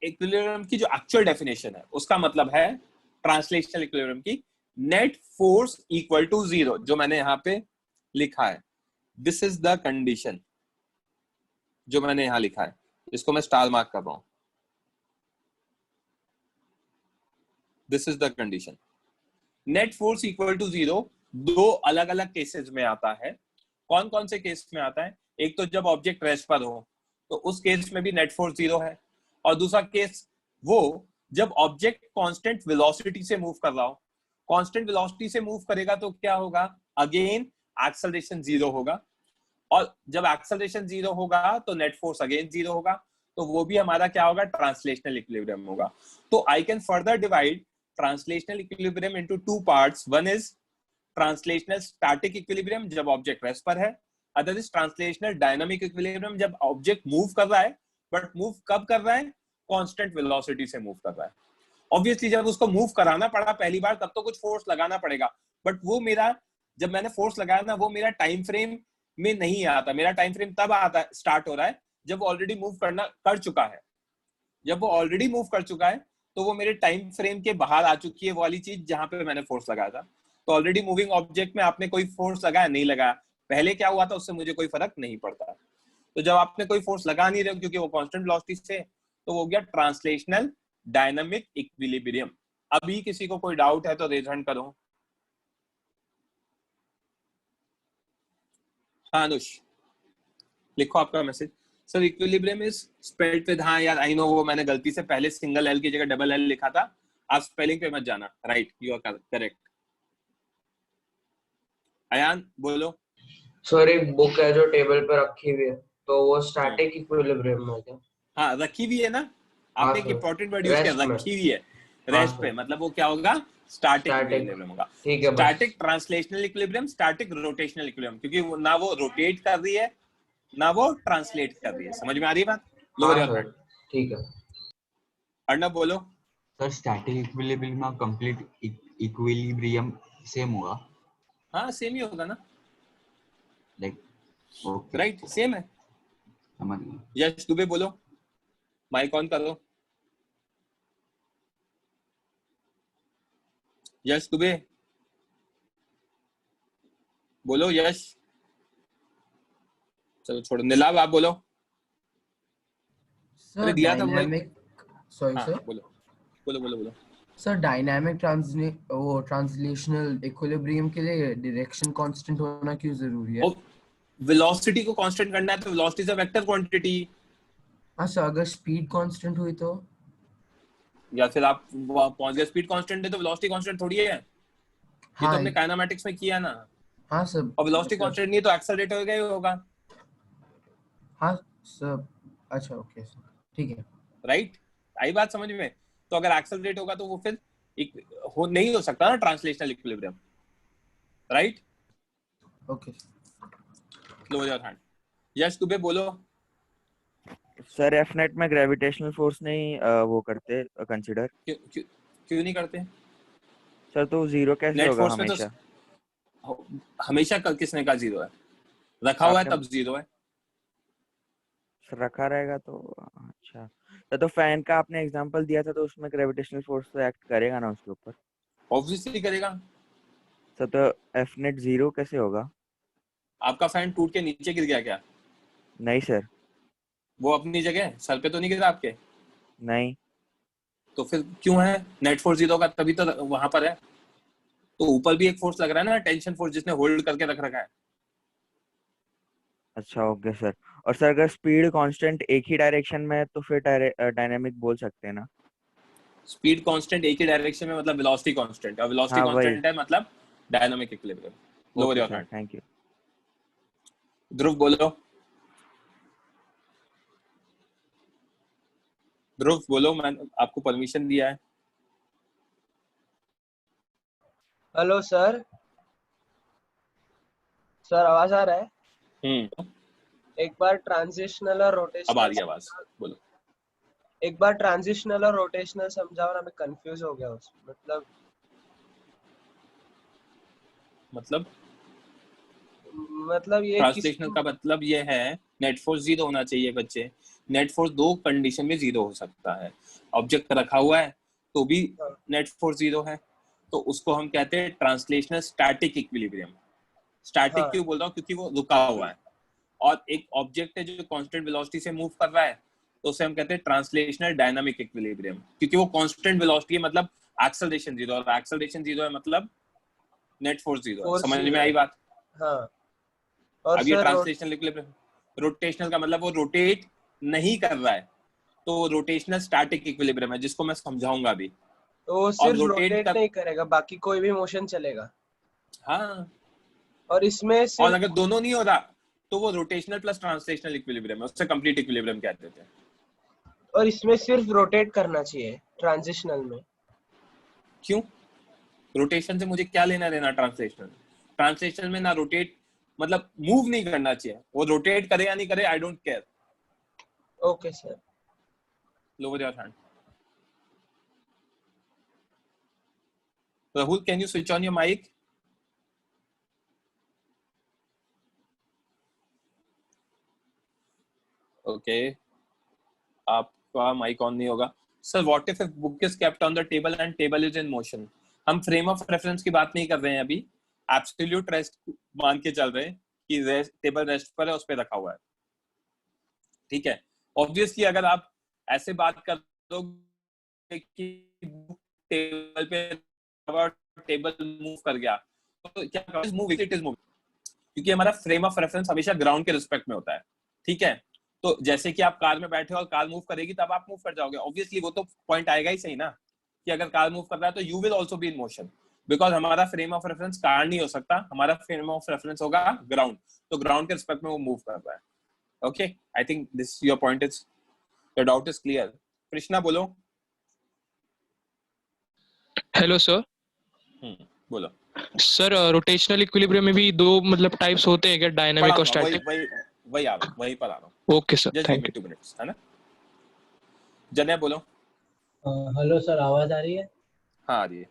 इक्विलिब्रियम की जो एक्चुअल डेफिनेशन है उसका मतलब है ट्रांसलेशनल इक्विलिब्रियम की नेट फोर्स इक्वल टू 0, जो मैंने यहां पे लिखा है. दिस इज द कंडीशन जो मैंने यहां लिखा है, इसको मैं स्टार मार्क कर रहा हूं. This is the condition. Net force equal to 0 दो अलग अलग केसेस में आता है. कौन कौन से केस में आता है? एक तो जब ऑब्जेक्ट रेस्ट पर हो, तो उस केस में भी नेट फोर्स 0 है. और दूसरा केस वो जब ऑब्जेक्ट कांस्टेंट वेलोसिटी से मूव कर रहा हो. कांस्टेंट वेलोसिटी से मूव करेगा तो क्या होगा? अगेन एक्सेलरेशन 0 होगा, और जब एक्सेलरेशन 0 होगा तो नेट फोर्स अगेन 0 होगा, तो वो भी हमारा क्या होगा? ट्रांसलेशनल इक्विलिब्रियम होगा. तो I can further divide translational equilibrium into 2 parts. One is translational static equilibrium जब ऑब्जेक्ट रेस्ट पर है. Other is translational dynamic equilibrium जब ऑब्जेक्ट मूव कर रहा है, बट मूव कब कर रहा है? कांस्टेंट वेलोसिटी से मूव कर रहा है. ऑब्वियसली जब उसको मूव कराना पड़ा पहली बार, तब तो कुछ फोर्स लगाना पड़ेगा, बट वो मेरा, जब मैंने फोर्स लगाया ना, वो मेरा टाइम फ्रेम में नहीं आता. मेरा टाइम फ्रेम तब आता है, स्टार्ट हो रहा है जब वो ऑलरेडी मूव कर चुका है. जब वो ऑलरेडी मूव कर चुका है तो वो मेरे टाइम फ्रेम के बाहर आ चुकी है वो वाली चीज जहां पे मैंने फोर्स लगाया था. तो ऑलरेडी मूविंग ऑब्जेक्ट में आपने कोई फोर्स लगाया नहीं लगाया, पहले क्या हुआ था उससे मुझे कोई फर्क नहीं पड़ता. तो जब आपने कोई फोर्स लगा नहीं रहे क्योंकि वो कांस्टेंट वेलोसिटी से, तो वो हो गया ट्रांसलेशनल डायनामिक इक्विलिब्रियम. अभी किसी को कोई डाउट है तो रेज हैंड करो. हाँ अनुष, लिखो आपका message. Sir equilibrium is spelled with, हाँ यार आई नो, वो मैंने गलती से पहले सिंगल एल की जगह डबल एल लिखा था. आप स्पेलिंग पे मत जाना. Right, you are correct. Ayan बोलो. सर एक बुक है जो टेबल पे रखी हुई है, तो वो स्टैटिक इक्विलिब्रियम में है क्या? हाँ रखी हुई है ना, आपने एक इंपॉर्टेंट वर्ड यूज किया, रखी हुई है. रेस्ट पे मतलब वो क्या होगा? स्टैटिक इक्विलिब्रियम होगा. ठीक है. Static translational equilibrium, static rotational equilibrium, क्योंकि ना वो रोटेट कर रही है ना वो ट्रांसलेट कर रही है। समझ में आ रही है बात? Lower your hand. ठीक है अर्णव बोलो। सर स्टैटिक इक्विलिब्रियम में कंप्लीट इक्विलिब्रियम सेम होगा? हाँ सेम ही होगा ना, लाइक ओके राइट सेम है। समझ गया। यश दुबे बोलो, माइक ऑन करो। यश दुबे बोलो। यश चलो छोड़ो। नीलाभ आप बोलो। अरे सर दिया था वही। डायनामिक सॉरी हाँ सर बोलो बोलो बोलो बोलो। सर डायनामिक ट्रांसलेशनल इक्विलिब्रियम के लिए डायरेक्शन कांस्टेंट होना क्यों जरूरी है? और वेलोसिटी को कांस्टेंट करना है तो velocity is a vector quantity. हाँ सर अगर स्पीड कांस्टेंट हुई तो? या फिर आप पहुंच गए स्पीड कांस्टेंट है तो वेलोसिटी कांस्टेंट थोड़ी है। ये तो हाँ हमने काइनेमैटिक्स में किया ना। हाँ सर और वेलोसिटी कांस्टेंट नहीं है तो एक्सेलरेट होगा ही होगा। हाँ सर अच्छा ओके सर ठीक है राइट आई बात समझ में? तो अगर एक्सेलरेट होगा तो वो फिर नहीं हो सकता ना translational equilibrium. Right okay lower your hand. Yash Dubey बोलो। सर एफ नेट में ग्रेविटेशनल फोर्स नहीं वो करते कंसीडर? क्यों नहीं करते? सर तो जीरो कैसे नेट होगा फोर्स में हमेशा? तो हमेशा किसने कहा जीरो है? रखा हुआ है आपने तब जीरो है। रखा रहेगा तो अच्छा। तो फैन का आपने एग्जांपल दिया था तो उसमें ग्रेविटेशनल फोर्स तो एक्ट करेगा ना उसके ऊपर? ऑब्वियसली करेगा। सर तो एफ नेट जीरो कैसे होगा? आपका फैन टूट के नीचे गिर गया क्या? नहीं सर वो अपनी जगह सर पे तो नहीं गिरा आपके? नहीं। तो फिर क्यों है? नेट फोर्स जीरो का तभी तो वहां पर है। तो ऊपर भी एक फोर्स लग रहा है ना, टेंशन फोर्स, जिसने होल्ड करके रख रखा है। अच्छा ओके सर। और सर अगर स्पीड कांस्टेंट एक ही डायरेक्शन में है तो फिर डायनेमिक बोल सकते हैं ना? स्पीड कांस्टेंट एक ही डायरेक्शन में मतलब वेलोसिटी कांस्टेंट, और वेलोसिटी हाँ वही। कांस्टेंट है मतलब dynamic equilibrium. Lower okay your sir hand. Thank you. Dhruv बोलो। ध्रुव बोलो, मैंने आपको परमिशन दिया है। Hello sir. सर आवाज आ रहा है? एक बार ट्रांजिशनल और अब आ रोटेशनल रही है आवाज, बोलो। एक बार ट्रांजिशनल और रोटेशनल समझाओ ना, मैं कंफ्यूज हो गया उसमें। मतलब ये ट्रांसलेशनल का मतलब ये है नेट फोर्स जीरो होना चाहिए बच्चे। नेट फोर्स दो कंडीशन में जीरो हो सकता है। ऑब्जेक्ट रखा हुआ है तो भी नेट फोर्स जीरो है, तो उसको हम कहते हैं ट्रांसलेशनल स्टैटिक इक्विलिब्रियम। स्टैटिक क्यों बोल रहा हूँ? क्योंकि वो रुका हुआ है। और एक ऑब्जेक्ट है जो कांस्टेंट वेलोसिटी से मूव कर रहा है तो उसे हम कहते हैं ट्रांसलेशनल डायनामिक इक्विलिब्रियम, क्योंकि वो कांस्टेंट वेलोसिटी है मतलब एक्सेलरेशन जीरो, और एक्सेलरेशन जीरो है मतलब नेट फोर्स जीरो। समझ में आई बात? हाँ। और अब ये सर ट्रांसलेशनल इक्विलिब्रियम, रोटेशनल का मतलब वो रोटेट नहीं कर रहा है, तो रोटेशनल स्टैटिक इक्विलिब्रियम है, जिसको मैं समझाऊंगा अभी। तो वो और सिर्फ रोटेट रोटेट कर, नहीं करेगा, बाकी कोई भी मोशन चलेगा? हाँ। और इसमें और सिर्फ अगर दोनों नहीं हो रहा तो वो रोटेशनल प्लस ट्रांसलेशनल इक्विलिब्रियम है, उससे कंप्लीट इक्विलिब्रियम कहते थे। और इसमें सिर्फ रोटेट करना चाहिए ट्रांजिशनल में? क्यों? रोटेशन से मुझे क्या लेना देना? ट्रांसलेशनल में ना रोटेट मतलब मूव नहीं करना चाहिए, वो रोटेट करे या नहीं करे I don't care. Okay sir. Lower your hand. Rahul, can you switch on your mic? Okay, आपका माइक ऑन नहीं होगा। Sir what if book is kept on the table and table is in motion? हम frame of reference की बात नहीं कर रहे हैं अभी, एब्सोल्यूट रेस्ट मान के चल रहे हैं कि टेबल रेस्ट पर है, उस पर रखा हुआ है। ठीक है। ऑब्वियसली अगर आप ऐसे बात कर दोगे कि टेबल पे टेबल मूव कर गया तो क्या मूव? इट इज मूव, क्योंकि हमारा फ्रेम ऑफ रेफरेंस हमेशा ग्राउंड के रिस्पेक्ट में होता है। ठीक है। तो जैसे कि आप कार में बैठे हो और कार मूव करेगी तब आप मूव कर जाओगे, ऑब्वियसली वो तो पॉइंट आएगा ही सही ना, कि अगर कार मूव कर रहा है तो you will also be in motion, because हमारा फ्रेम ऑफ रेफरेंस कार नहीं हो सकता, हमारा फ्रेम ऑफ रेफरेंस होगा ग्राउंड, तो ग्राउंड के रिस्पेक्ट में वो मूव कर रहा है। Okay, I think this your point is, your doubt is clear. Krishna बोलो। Hello sir. बोलो सर रोटेशनल इक्विलिब्रियम में भी दो मतलब टाइप्स होते हैं क्या, डायनामिक और स्टैटिक? वही पर आ रहा हूँ। Okay sir, just thank 2 minutes, है ना। जन्या बोलो। हेलो सर, आवाज आ रही है? हाँ आ रही है।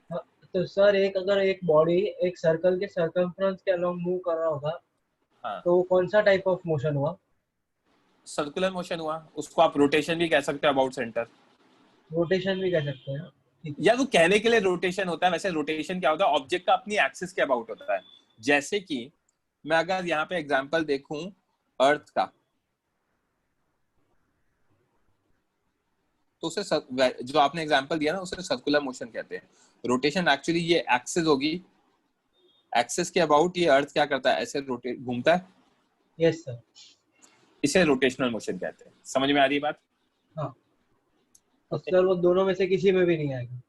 हाँ, तो सर अगर एक बॉडी एक सर्कल के सर्कमफ्रेंस के अलोंग मूव कर रहा होगा हाँ, तो वो कौन सा टाइप ऑफ मोशन हुआ? सर्कुलर मोशन हुआ, उसको आप रोटेशन भी कह सकते हो, अबाउट सेंटर। रोटेशन भी कह सकते हैं। ठीक है। या तो कहने के लिए रोटेशन होता है, वैसे रोटेशन क्या होता है, ऑब्जेक्ट का अपनी एक्सिस के अबाउट होता है। जैसे कि मैं अगर यहाँ पे एग्जांपल देखूं अर्थ का, तो उसे जो आपने एग्जांपल दिया ना, उसे सर्कुलर मोशन कहते हैं। रोटेशन एक्चुअली ये एक्सिस होगी, एक्सिस के अबाउट ये अर्थ क्या करता है, ऐसे रोटेट घूमता है। Yes sir. इसे रोटेशनल मोशन कहते हैं। समझ में आ रही है बात? हाँ, तो सर वो दोनों में से किसी में भी नहीं आएगा?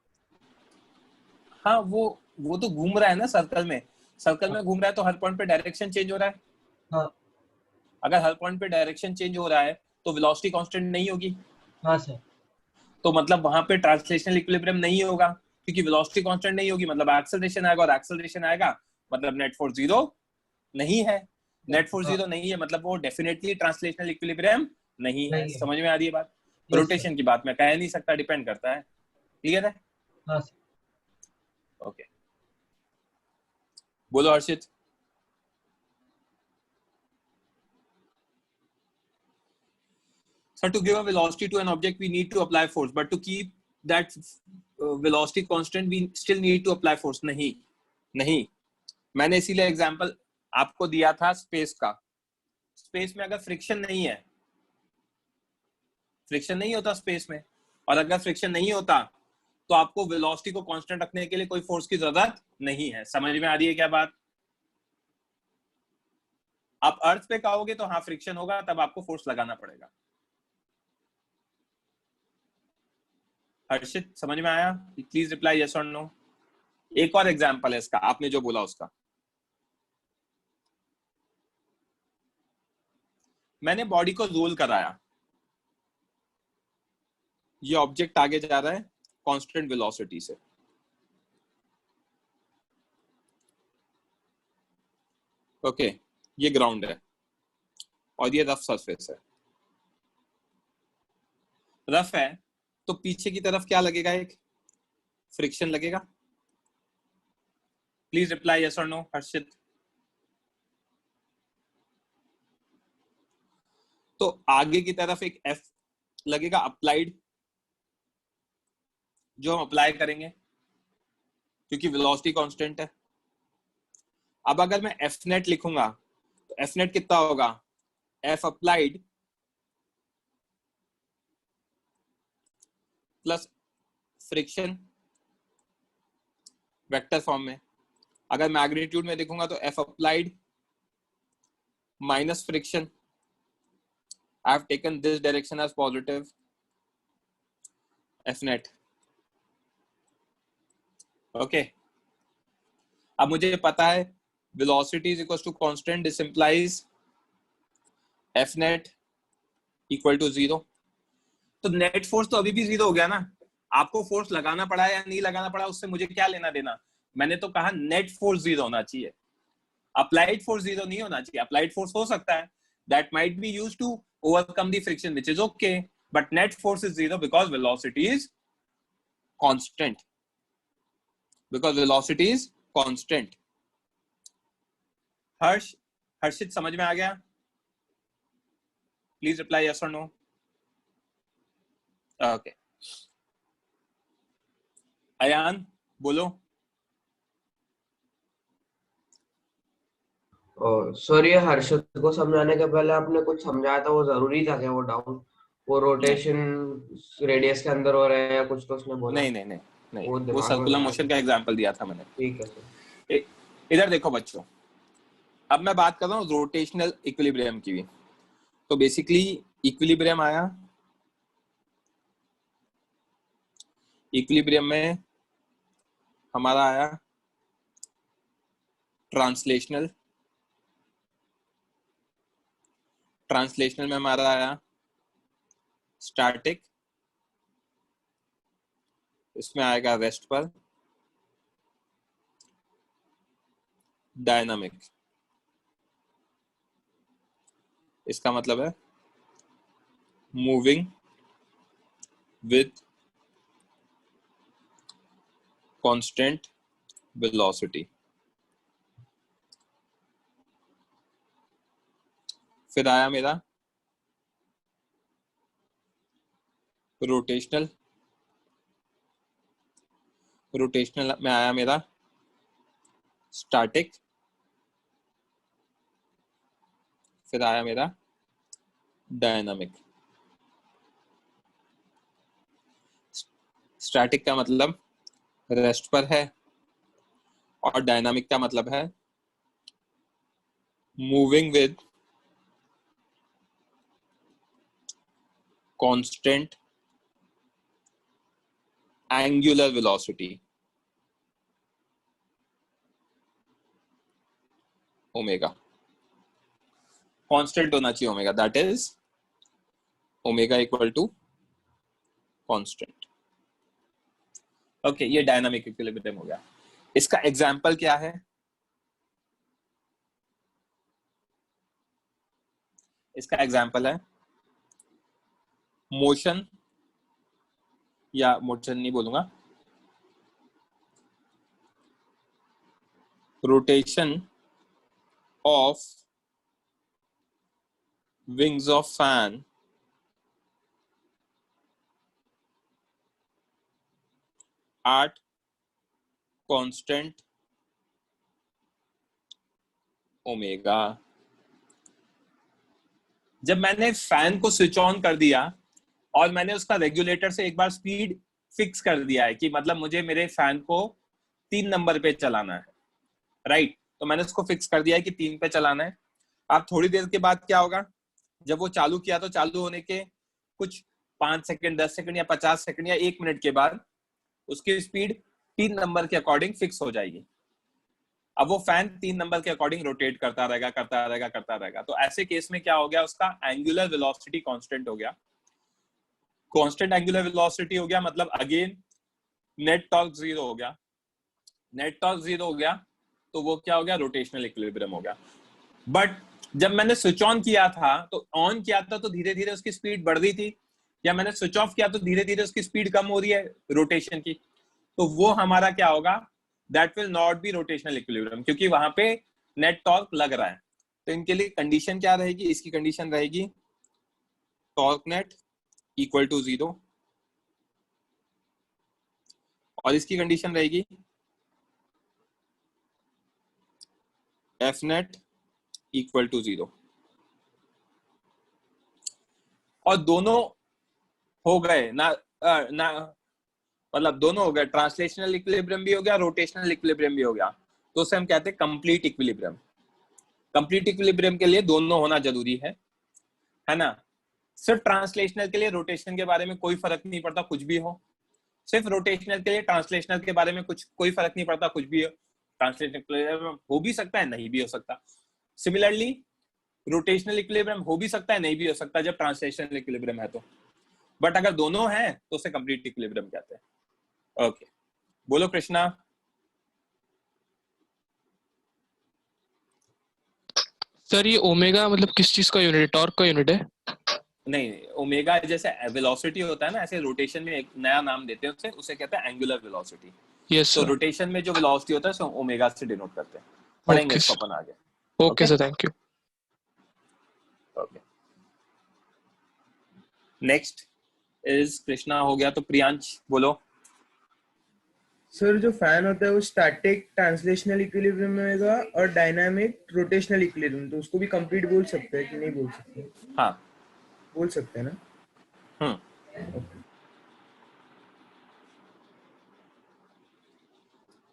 हाँ, वो तो घूम रहा है ना सर्कल में। सर्कल में घूम रहा है तो हर पॉइंट पे डायरेक्शन चेंज हो रहा है। हाँ। अगर हर पॉइंट पे डायरेक्शन चेंज हो रहा है तो वेलोसिटी कांस्टेंट नहीं होगी। हाँ सर। तो मतलब वहां पे ट्रांसलेशनल इक्विलिब्रियम नहीं होगा, क्योंकि वेलोसिटी कांस्टेंट नहीं होगी, मतलब एक्सेलरेशन आएगा, और एक्सेलरेशन आएगा मतलब नेट फोर्स जीरो नहीं है। नेट फोर्स जीरो नहीं है मतलब वो डेफिनेटली ट्रांसलेशनल इक्विलिब्रियम नहीं है। समझ में आ रही है बात? रोटेशन की बात मैं कह नहीं सकता, डिपेंड करता है। क्लियर है? हाँ सर। ओके, बोलो हर्षित। So to give a velocity to an object, we need to apply force, but to keep that velocity constant, we still need to apply force. नहीं, मैंने इसीलिए एग्जांपल आपको दिया था स्पेस का। स्पेस में अगर फ्रिक्शन नहीं है, फ्रिक्शन नहीं होता स्पेस में, और अगर फ्रिक्शन नहीं होता तो आपको वेलोसिटी को कांस्टेंट रखने के लिए कोई फोर्स की जरूरत नहीं है। समझ में आ रही है क्या बात? आप अर्थ पे कहोगे तो हाँ फ्रिक्शन होगा, तब आपको फोर्स लगाना पड़ेगा। हर्षित समझ में आया? Please reply yes or no. एक और एग्जांपल है इसका, आपने जो बोला उसका। मैंने बॉडी को रोल कराया, ये ऑब्जेक्ट आगे जा रहा है कांस्टेंट वेलोसिटी से। ओके, ये ग्राउंड है और ये रफ सरफेस है। रफ है तो पीछे की तरफ क्या लगेगा, एक फ्रिक्शन लगेगा। Please reply yes or no हर्षित। तो आगे की तरफ एक F लगेगा अप्लाइड, जो हम अप्लाई करेंगे क्योंकि वेलोसिटी कांस्टेंट है। अब अगर मैं F नेट लिखूंगा तो F नेट कितना होगा, F applied plus friction vector form में। अगर मैग्नीट्यूड में देखूंगा तो F applied minus friction. I have taken this direction as positive, F net. Okay. अब मुझे पता है velocity is equals to constant. This implies F net equal to 0. तो नेट फोर्स तो अभी भी 0 हो गया ना। आपको फोर्स लगाना पड़ा या नहीं लगाना पड़ा उससे मुझे क्या लेना देना। मैंने तो कहा नेट फोर्स 0 होना चाहिए, अप्लाइड फोर्स 0 नहीं होना चाहिए। अप्लाइड फोर्स हो सकता है, that might be used to overcome the friction, which is okay, but net force is 0 because velocity is constant. हर्षित समझ में आ गया? Please reply yes or no. Okay. Ayan बोलो। सर ये हर्षद को समझाने के पहले आपने कुछ समझाया था, वो जरूरी था क्या? वो डाउन, वो रोटेशन रेडियस के अंदर हो रहा है या कुछ तो उसने बोला? नहीं, वो सर्कुलर मोशन का एग्जांपल दिया था मैंने। ठीक है सर। इधर देखो बच्चों, अब मैं बात कर रहा हूँ रोटेशनल इक्विलिब्रियम की भी। तो बेसिकली इक्विलिब्रियम आया, इक्विलिब्रियम में हमारा आया ट्रांसलेशनल में हमारा आया स्टैटिक, इसमें आएगा रेस्ट पर डायनामिक। इसका मतलब है मूविंग विथ कांस्टेंट वेलोसिटी। फिर आया मेरा रोटेशनल में आया मेरा स्टैटिक, फिर आया मेरा डायनामिक। स्टैटिक का मतलब रेस्ट पर है और डायनामिक का मतलब है moving with constant angular velocity omega. Constant होना चाहिए omega, that is omega equal to constant. Okay, ये डायनामिक इक्विलिब्रियम हो गया। इसका एग्जांपल क्या है? इसका एग्जांपल है मोशन, या मोशन नहीं बोलूंगा, rotation of wings of fan at constant omega. जब मैंने फैन को स्विच ऑन कर दिया और मैंने उसका रेगुलेटर से एक बार स्पीड फिक्स कर दिया है कि मतलब मुझे मेरे फैन को 3 नंबर पे चलाना है, राइट? तो मैंने उसको फिक्स कर दिया है कि 3 पे चलाना है। अब थोड़ी देर के बाद क्या होगा? जब वो चालू किया तो चालू होने के कुछ 5 सेकंड, 10 सेकंड या 50 सेकंड या 1 मिनट के बाद उसकी स्पीड 3 नंबर के अकॉर्डिंग फिक्स हो जाएगी। अब वो फैन 3 नंबर के अकॉर्डिंग रोटेट करता रहेगा। तो ऐसे केस में क्या हो गया? उसका एंगुलर वेलोसिटी कांस्टेंट हो गया। कांस्टेंट एंगुलर वेलोसिटी हो गया मतलब अगेन नेट टॉर्क 0 हो गया। नेट टॉर्क 0 हो गया तो वो क्या हो गया? रोटेशनल इक्विलिब्रियम हो गया। बट जब मैंने स्विच ऑन किया था तो ऑन किया था तो धीरे धीरे उसकी स्पीड बढ़ रही थी, या मैंने स्विच ऑफ किया तो धीरे धीरे उसकी स्पीड कम हो रही है रोटेशन की, तो वो हमारा क्या होगा? That will not B rotational equilibrium, क्योंकि वहां पे नेट टॉर्क लग रहा है। तो इनके लिए कंडीशन क्या रहेगी? इसकी कंडीशन रहेगी टॉर्क नेट इक्वल टू 0 और इसकी कंडीशन रहेगी एफ नेट इक्वल टू 0। और दोनों हो गए ना, मतलब दोनों हो गए, ट्रांसलेशनल इक्विलिब्रियम भी हो गया, रोटेशनल इक्विलिब्रियम भी हो गया, तो उसे हम कहते हैं कंप्लीट इक्विलिब्रियम। कंप्लीट इक्विलिब्रियम के लिए दोनों होना जरूरी है ना? सिर्फ ट्रांसलेशनल के लिए रोटेशन के बारे में कोई फर्क नहीं पड़ता, कुछ भी हो। सिर्फ रोटेशनल के लिए ट्रांसलेशनल के बारे में कोई फर्क नहीं पड़ता, कुछ भी हो। ट्रांसलेशनल हो भी सकता है, नहीं भी हो सकता। सिमिलरली रोटेशनल इक्विलिब्रियम हो भी सकता है, नहीं भी हो सकता जब ट्रांसलेशनल इक्विलिब्रियम है तो। बट अगर दोनों हैं तो उसे कंप्लीट इक्विलिब्रियम कहते हैं। ओके, बोलो कृष्णा। सर ये ओमेगा मतलब किस चीज का यूनिट है? टॉर्क का यूनिट है? नहीं, ओमेगा जैसे वेलोसिटी होता है ना, ऐसे रोटेशन में एक नया नाम देते हैं उसे कहते हैं एंगुलर वेलोसिटी। यस तो सर। रोटेशन में जो वेलोसिटी होता है उसे ओमेगा से डिनोट करते हैं। पढ़ेंगे इसको अपन आगे। Okay sir, thank you. Okay, next is Krishna हो गया, तो प्रियांश बोलो। सर जो फैन होता है वो स्टैटिक ट्रांसलेशनल इक्विलिब्रियम में होगा और डायनामिक रोटेशनल इक्विलिब्रियम, तो उसको भी कंप्लीट बोल सकते हैं कि नहीं बोल सकते? हाँ बोल सकते हैं ना?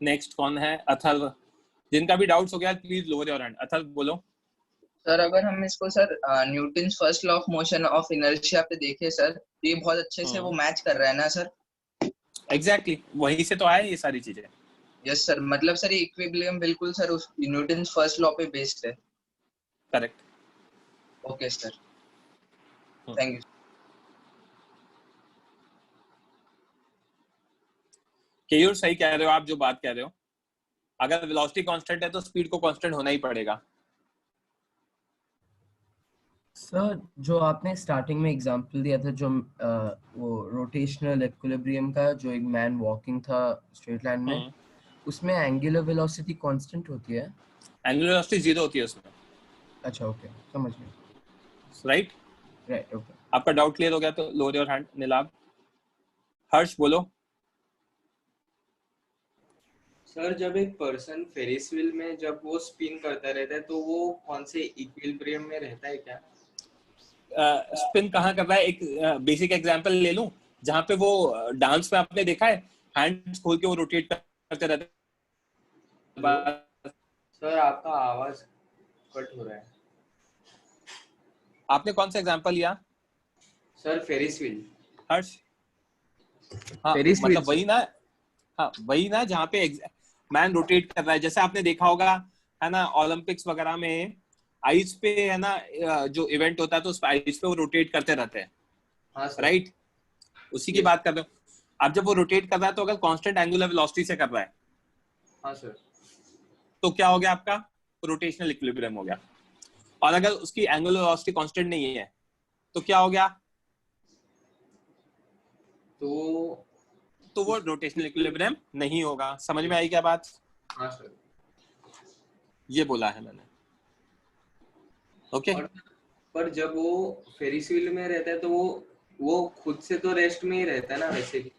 नेक्स्ट कौन है? अथर्व। जिनका भी डाउट्स हो गया please lower your hand. Atharva बोलो। सर अगर हम इसको sir Newton's first law of motion of inertia पे देखें सर, तो ये बहुत अच्छे से वो मैच कर रहा है ना सर? एग्जैक्टली, वहीं से तो आए ये सारी चीजें। यस सर, मतलब सर ये इक्विलिब्रियम बिल्कुल सर उस न्यूटन्स फर्स्ट लॉ पे बेस्ड है। Correct. Okay sir, thank you. Keyur सही कह रहे हो आप जो बात कह रहे हो। अगर वेलोसिटी कांस्टेंट है तो स्पीड को कांस्टेंट होना ही पड़ेगा। सर जो आपने स्टार्टिंग में एग्जांपल दिया था जो वो रोटेशनल इक्विलिब्रियम का, जो एक मैन वॉकिंग था स्ट्रेट लाइन में, उसमें एंगुलर वेलोसिटी कांस्टेंट होती है? एंगुलर वेलोसिटी 0 होती है उसमें। अच्छा ओके, समझ गया। Right right okay. आपका डाउट क्लियर हो गया तो लोअर योर हैंड। नीलाभ। हर्ष बोलो। सर जब एक पर्सन फेरिस व्हील में जब वो स्पिन करता रहता है तो वो कौन से इक्विलिब्रियम में रहता है क्या? स्पिन कहाँ कर रहा है? एक बेसिक एग्जांपल ले लूं जहाँ पे वो डांस में आपने देखा है हैंड्स खोल के वो रोटेट करते रहते हैं। सर आपका आवाज कट हो रहा है। आपने कौन सा एग्जांपल लिया? Sir Ferris wheel. हर्ष हाँ फेरिस व्हील मतलब वही ना। हाँ वही ना जहाँ पे मैन रोटेट कर रहा है। जैसे आपने देखा होगा है ना ओलंपिक्स वगैरह में आइस पे है ना जो इवेंट होता है तो उस आइस पे वो रोटेट करते रहते हैं। हाँ सर। राइट उसी की बात कर रहे हो। अब जब वो रोटेट कर रहा है तो अगर कांस्टेंट एंगुलर वेलोसिटी से कर रहा है हाँ सर तो क्या हो गया आपका? रोटेशनल इक्विलिब्रियम हो गया। और अगर उसकी एंगुलर वेलोसिटी कांस्टेंट नहीं है तो क्या हो गया? तो वो रोटेशनल इक्विलिब्रियम नहीं होगा। समझ में आई क्या बात? हाँ सर ये बोला है मैंने। ओके पर जब वो फेरिस व्हील में रहता है तो वो खुद से तो रेस्ट में ही रहता है ना वैसे भी।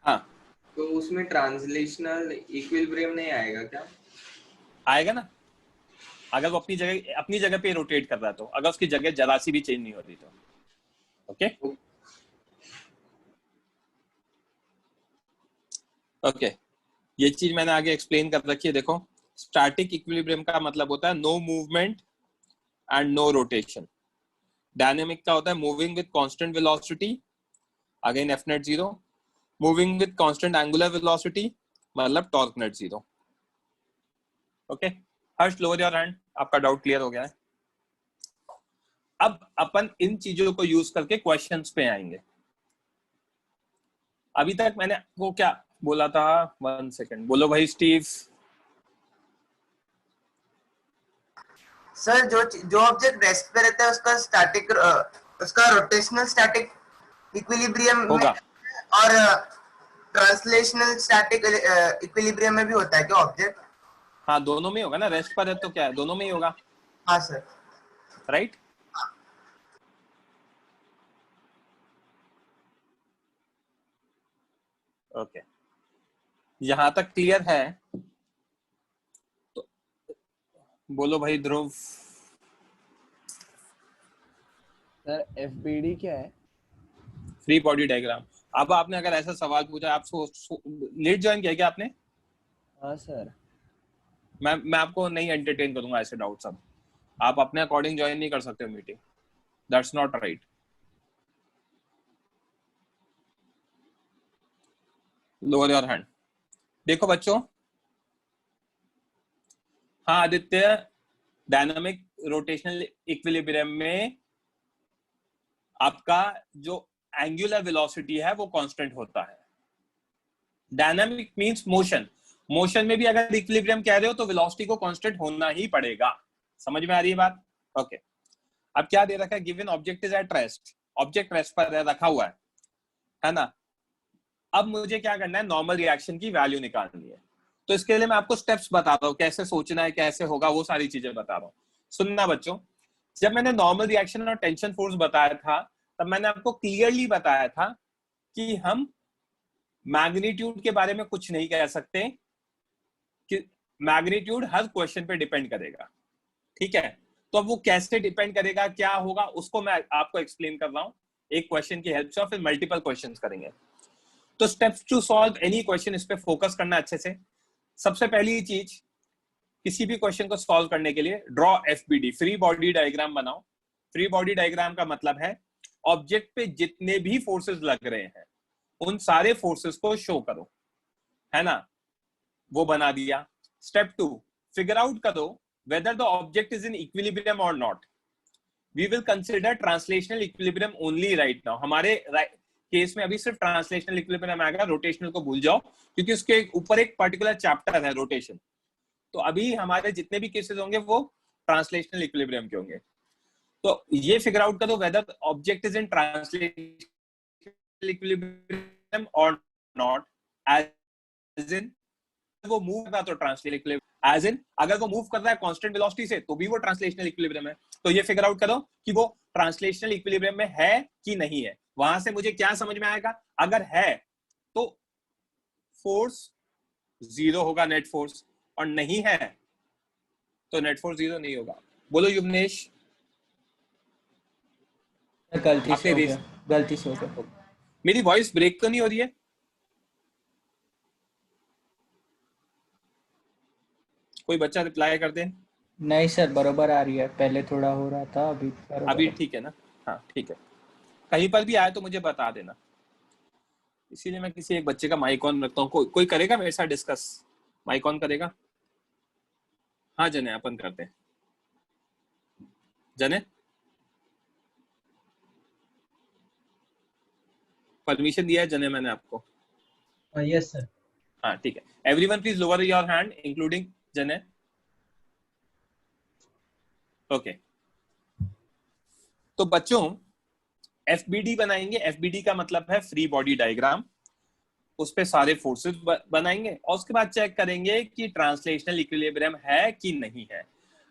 हाँ तो उसमें ट्रांसलेशनल इक्विलिब्रियम नहीं आएगा क्या? आएगा ना अगर वो अपनी जगह पे रोटेट कर रहा है तो। अगर उसकी जगह जरा सी भी चेंज नहीं होती तो। ओके ओके ये चीज मैंने आगे एक्सप्लेन कर रखी है। देखो स्टैटिक इक्विलिब्रियम का मतलब होता है no movement and no rotation. Dynamic का होता है moving with constant velocity, again F net 0। Moving with constant angular velocity मतलब torque net 0। Okay Harsh lower your hand. आपका डाउट क्लियर हो गया है। अब अपन इन चीजों को यूज करके क्वेश्चंस पे आएंगे। अभी तक मैंने आपको क्या बोला था? 1 सेकंड बोलो भाई स्टीव। सर जो ऑब्जेक्ट रेस्ट पे रहता है उसका स्टैटिक उसका रोटेशनल स्टैटिक इक्विलिब्रियम में और ट्रांसलेशनल स्टैटिक इक्विलिब्रियम में भी होता है क्या ऑब्जेक्ट? हाँ दोनों में होगा ना। रेस्ट पर है तो क्या है दोनों में ही होगा। हाँ सर राइट ओके यहां तक क्लियर है तो बोलो भाई ध्रुव। सर एफबीडी क्या है? Free body diagram. अब आपने अगर ऐसा सवाल पूछा, आप लेट ज्वाइन किया क्या आपने? हाँ सर। मैं आपको नहीं एंटरटेन करूंगा ऐसे डाउट सब। आप अपने अकॉर्डिंग ज्वाइन नहीं कर सकते meeting. That's not right. Lower your hand. देखो बच्चों, हाँ आदित्य, डायनामिक रोटेशनल इक्विलिब्रियम में आपका जो एंगुलर वेलोसिटी है वो कांस्टेंट होता है। Dynamic means motion. मोशन में भी अगर इक्विलिब्रियम कह रहे हो तो वेलोसिटी को कांस्टेंट होना ही पड़ेगा। समझ में आ रही है बात? ओके अब क्या दे रखा है? Given object is at rest. Object rest पर रखा हुआ है ना। अब मुझे क्या करना है? नॉर्मल रिएक्शन की वैल्यू निकालनी है। तो इसके लिए मैं आपको स्टेप्स बता रहा हूँ, कैसे सोचना है, कैसे होगा, वो सारी चीजें बता रहा हूँ। सुनना बच्चों, जब मैंने नॉर्मल रिएक्शन और टेंशन फोर्स बताया था तब मैंने आपको क्लियरली बताया था कि हम मैग्नीट्यूड के बारे में कुछ नहीं कह सकते, कि मैग्नीट्यूड हर क्वेश्चन पे डिपेंड करेगा। ठीक है, तो अब वो कैसे डिपेंड करेगा, क्या होगा, उसको मैं आपको एक्सप्लेन कर रहा हूँ एक क्वेश्चन की हेल्प से, और फिर मल्टीपल क्वेश्चंस करेंगे। तो steps to solve any question, इस पे फोकस करना अच्छे से। सबसे पहली चीज, किसी भी क्वेश्चन को सॉल्व करने के लिए draw FBD, free body diagram बनाओ। फ्री बॉडी डायग्राम का मतलब है ऑब्जेक्ट पे जितने भी फोर्सेस लग रहे हैं उन सारे फोर्सेस को शो करो, है ना। वो बना दिया। स्टेप 2, फिगर आउट करो whether the object is in equilibrium or not. We will consider translational equilibrium only right now. हमारे केस में अभी सिर्फ ट्रांसलेशनल इक्विलिब्रियम आएगा, रोटेशनल को भूल जाओ, क्योंकि उसके ऊपर एक पर्टिकुलर चैप्टर है रोटेशन। तो अभी हमारे जितने भी केसेस होंगे वो ट्रांसलेशनल इक्विलिब्रियम के होंगे। तो ये फिगर आउट करो whether object is in translational equilibrium और नॉट, एज इन वो मूव कर रहा तो ट्रांसलेशनल इक्विलिब्रियम, एज इन अगर वो मूव कर रहा है कांस्टेंट वेलोसिटी से तो भी वो ट्रांसलेशनल इक्विलिब्रियम है। तो ये फिगर आउट करो कि वो ट्रांसलेशनल इक्विलिब्रियम में है कि नहीं है। वहां से मुझे क्या समझ में आएगा, अगर है तो फोर्स 0 होगा नेट फोर्स, और नहीं है तो नेट फोर्स 0 नहीं होगा। बोलो युवनेश। गलती से हो गया। मेरी वॉइस ब्रेक तो नहीं हो रही है? कोई बच्चा रिप्लाई कर दे। नहीं सर, बरोबर आ रही है, पहले थोड़ा हो रहा था, अभी ठीक है ना? हाँ ठीक है, कहीं पर भी आए तो मुझे बता देना। इसीलिए मैं किसी एक बच्चे का माइक ऑन रखता हूँ। कोई करेगा मेरे साथ डिस्कस? माइक ऑन करेगा? हाँ जने, अपन करते हैं। जने परमिशन दिया है जने मैंने आपको? Yes sir. हाँ ठीक है। Everyone please lower your hand including जने। ओके, तो बच्चों FBD बनाएंगे। FBD का मतलब है फ्री बॉडी डायग्राम। उस पे सारे फोर्सेस बनाएंगे और उसके बाद चेक करेंगे कि ट्रांसलेशनल इक्विलिब्रियम है कि नहीं है।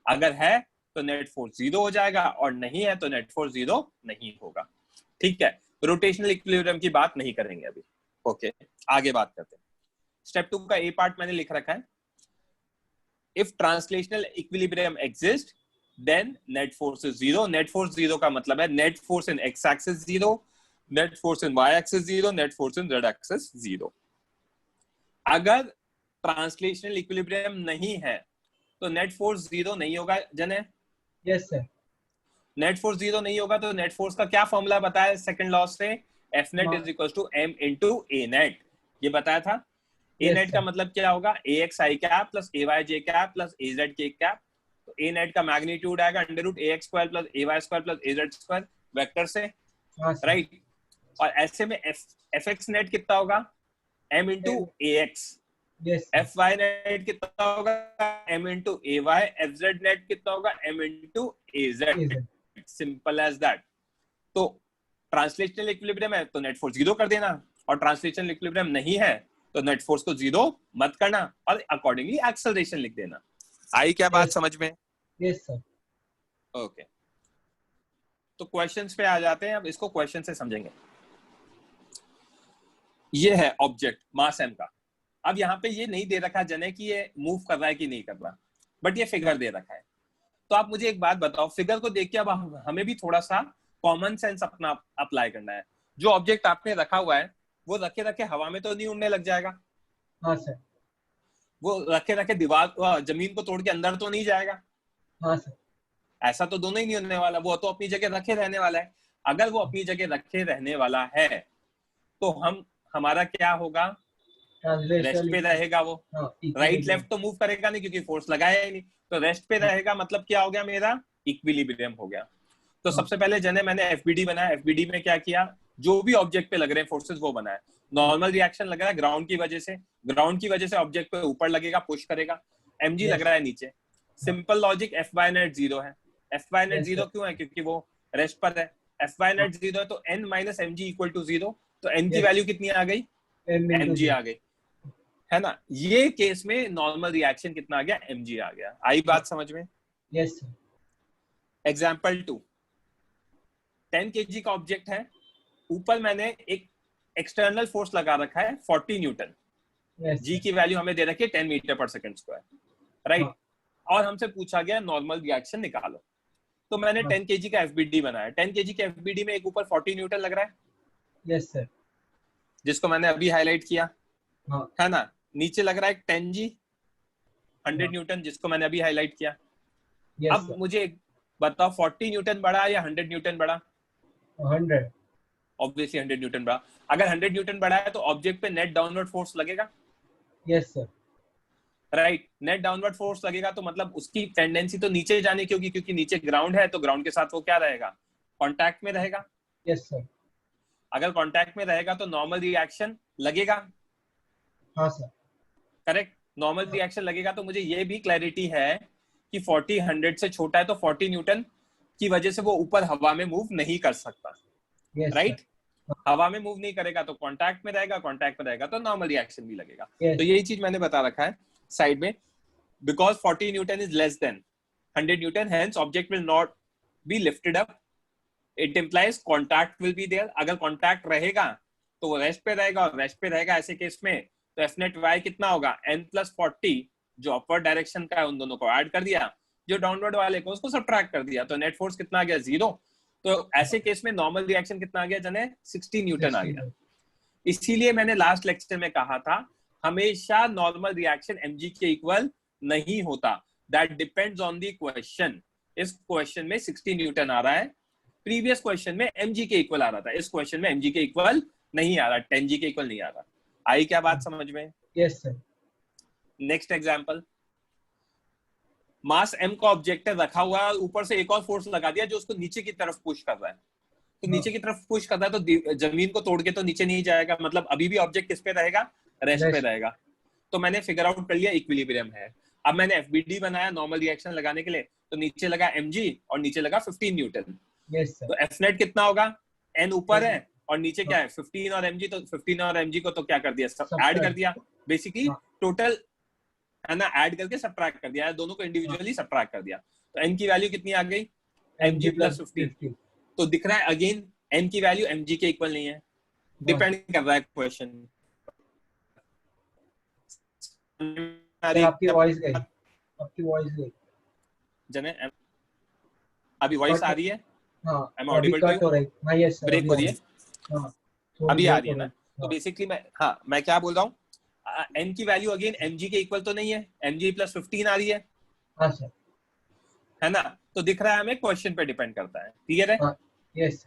अगर है तो नेट फोर्स 0 हो जाएगा, और नहीं है तो नेट फोर्स 0 नहीं होगा। ठीक है, रोटेशनल इक्विलिब्रियम की बात नहीं करेंगे अभी। ओके, आगे बात करते हैं। स्टेप 2 का ए पार्ट मैंने लिख रखा है। If translational equilibrium exist then net force is 0। Net force 0 का मतलब है net force in x axis 0, net force in y axis 0, net force in z axis 0। अगर ट्रांसलेशनल इक्विलिब्रियम नहीं है तो नेट फोर्स 0 नहीं होगा। जने? Yes sir. नेट फोर्स 0 नहीं होगा तो नेट फोर्स का क्या फॉर्मूला बताया सेकंड लॉ से? F net is equals to m into A net। ये बताया था। A net का मतलब क्या होगा? AX I cap plus AY J cap plus AZ K cap। तो A net का मैग्नीट्यूड आएगा under root AX square plus AY square plus AZ square vector से, राइट। और ऐसे में FX net कितना होगा? M into AX। FY net कितना होगा? M into AY। FZ net कितना होगा? M into AZ। Simple as that. तो ट्रांसलेशनल इक्विलिब्रियम है तो नेट फोर्स 0 कर देना, और ट्रांसलेशनल इक्विलिब्रियम नहीं है तो नेट फोर्स को 0 मत करना और अकॉर्डिंगली एक्सेलरेशन लिख देना। आई क्या बात समझ में? Yes sir. ओके, तो क्वेश्चंस पे आ जाते हैं। अब इसको क्वेश्चन से समझेंगे। ये है ऑब्जेक्ट मास m का। अब यहाँ पे ये नहीं दे रखा जने कि ये मूव कर रहा है कि नहीं कर रहा, बट ये फिगर दे रखा है। तो आप मुझे एक बात बताओ, फिगर को देख के अब हमें भी थोड़ा सा कॉमन सेंस अपना अप्लाई करना है। जो ऑब्जेक्ट आपने रखा हुआ है वो रखे रखे हवा में तो नहीं उड़ने लग जाएगा? हाँ सर। वो रखे रखे दीवार जमीन को तोड़ के अंदर तो नहीं जाएगा? हाँ सर। ऐसा तो दोनों ही नहीं होने वाला। वो तो अपनी जगह रखे रहने वाला है। अगर वो अपनी जगह रखे रहने वाला है तो हमारा क्या होगा? रेस्ट पे रहेगा वो। राइट लेफ्ट तो मूव करेगा नहीं क्योंकि फोर्स लगाया ही नहीं, तो रेस्ट पे रहेगा। मतलब क्या हो गया? मेरा इक्विलिब्रियम हो गया। तो सबसे पहले जने मैंने FBD बनाया। FBD में क्या किया? जो भी ऑब्जेक्ट पे लग रहे हैं फोर्सेस वो बनाया। नॉर्मल रिएक्शन लग रहा है ग्राउंड की वजह से, ग्राउंड की वजह से ऑब्जेक्ट पे ऊपर लगेगा, पुश करेगा। mg लग रहा है नीचे। सिंपल लॉजिक, Fy net 0 है। Fy net 0 क्यों है? क्योंकि वो रेस्ट पर है। Fy net 0 है तो n minus mg equal to 0। तो n की वैल्यू कितनी आ गई? mg आ गई, है ना। ये केस में नॉर्मल रिएक्शन कितना आ गया? mg आ गया। आई बात समझ में? Yes sir. एग्जाम्पल 2, 10 kg का ऑब्जेक्ट है। ऊपर मैंने एक एक्सटर्नल फोर्स लगा रखा है 40 न्यूटन। जी की वैल्यू हमें दे रखी है 10 metre per second square, right. और हमसे पूछा गया नॉर्मल रिएक्शन निकालो। तो मैंने 10 kg का FBD बनाया। 10 kg के FBD में एक ऊपर 40 न्यूटन लग रहा है। Yes sir. जिसको मैंने अभी हाईलाइट किया, है ना। नीचे लग रहा है 10G 100 न्यूटन, जिसको मैंने अभी हाईलाइट किया। अब मुझे बताओ 40 न्यूटन बड़ा या 100 न्यूटन बड़ा? 100। ऑब्वियसली 100 न्यूटन बड़ा। अगर 100 न्यूटन बड़ा है तो ऑब्जेक्ट पे नेट डाउनवर्ड फोर्स लगेगा। Yes sir. Right, net downward force लगेगा तो मतलब उसकी टेंडेंसी तो नीचे जाने की होगी, क्योंकि नीचे ग्राउंड है तो ग्राउंड के साथ वो क्या रहेगा? कांटेक्ट में रहेगा। Yes sir. अगर कांटेक्ट में रहेगा तो नॉर्मल रिएक्शन लगेगा। हाँ सर। करेक्ट, नॉर्मल रिएक्शन लगेगा। तो मुझे ये भी क्लैरिटी है कि 40 100 से छोटा है तो 40 न्यूटन की वजह से वो ऊपर हवा में मूव नहीं कर सकता, राइट? हवा में मूव नहीं करेगा तो कांटेक्ट में रहेगा, कांटेक्ट में रहेगा तो नॉर्मल रिएक्शन भी लगेगा। तो यही चीज मैंने बता रखा है साइड में, because 40 newton is less than 100 newton, hence object will not be lifted up, it implies contact will be there. अगर कांटेक्ट रहेगा तो वो रेस्ट पे रहेगा, और रेस्ट पे रहेगा ऐसे केस में तो एफ नेट वाई कितना होगा, n+40 जो अपवर्ड डायरेक्शन का है उन दोनों को ऐड कर दिया, जो डाउनवर्ड वाले को उसको सब्ट्रैक्ट कर दिया, तो नेट फोर्स कितना आ गया, 0। तो ऐसे केस में नॉर्मल रिएक्शन कितना आ गया जने, 60 न्यूटन आ गया। इसीलिए मैंने लास्ट लेक्चर में कहा था हमेशा नॉर्मल रिएक्शन mg के इक्वल नहीं होता, that depends on the question. इस क्वेश्चन में 60 न्यूटन आ रहा है, प्रीवियस क्वेश्चन में mg के इक्वल आ रहा था, इस क्वेश्चन में mg के इक्वल नहीं आ रहा, 10g के इक्वल नहीं आ रहा। आई क्या बात समझ में? Yes sir. नेक्स्ट एग्जांपल, मास m का ऑब्जेक्ट रखा हुआ है, ऊपर से एक और फोर्स लगा दिया जो उसको नीचे की तरफ पुश कर रहा है। तो नीचे की तरफ पुश कर रहा है तो जमीन को तोड़ के तो नीचे नहीं जाएगा, मतलब अभी भी ऑब्जेक्ट किस पे रहेगा, रेस्ट पे रहेगा। तो मैंने फिगर आउट कर लिया इक्विलिब्रियम है। अब मैंने एफबीडी बनाया नॉर्मल रिएक्शन लगाने के लिए, तो नीचे लगा mg और नीचे लगा 15 न्यूटन। तो एफ नेट कितना होगा, n ऊपर है और नीचे क्या है 15 और mg, तो 15 और mg को तो क्या कर दिया, सब ऐड कर दिया, बेसिकली टोटल है ना, ऐड करके सब्ट्रैक्ट कर दिया, दोनों को इंडिविजुअली सब्ट्रैक्ट कर दिया। तो n की वैल्यू कितनी आ गई, mg + 15। तो दिख रहा है अगेन n की वैल्यू mg के इक्वल नहीं है, डिपेंड कर रहा है क्वेश्चन। आपकी वॉइस गई जने अभी वॉइस आ रही है? हाँ, I'm audible to you? हाँ, yes, sir, ब्रेक हो रही है? हाँ, अभी आ रही है ना? तो बेसिकली मैं क्या बोल रहा हूँ, n की वैल्यू अगेन mg के इक्वल तो नहीं है, mg + 15 आ रही है, हाँ सर, है ना? तो दिख रहा है हमें क्वेश्चन पे डिपेंड करता है, क्लियर है? यस।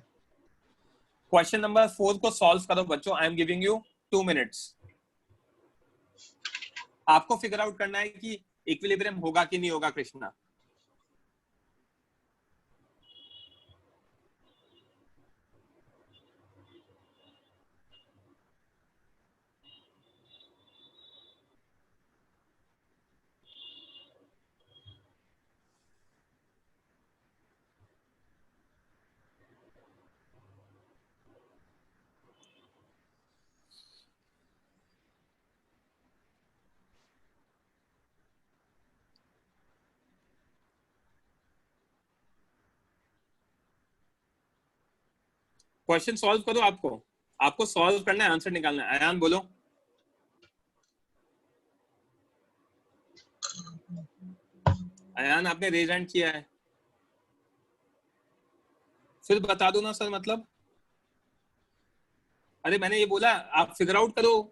क्वेश्चन नंबर 4 को सॉल्व करो बच्चों, I am giving you 2 minutes. आपको फिगर आउट करना है कि इक्विलिब्रियम होगा कि नहीं होगा कृष्णा। क्वेश्चन सॉल्व करो, आपको सॉल्व करना है, आंसर निकालना है। अयान बोलो। अयान आपने रेज हैंड किया है, फिर बता दो ना सर, मतलब अरे मैंने ये बोला आप फिगर आउट करो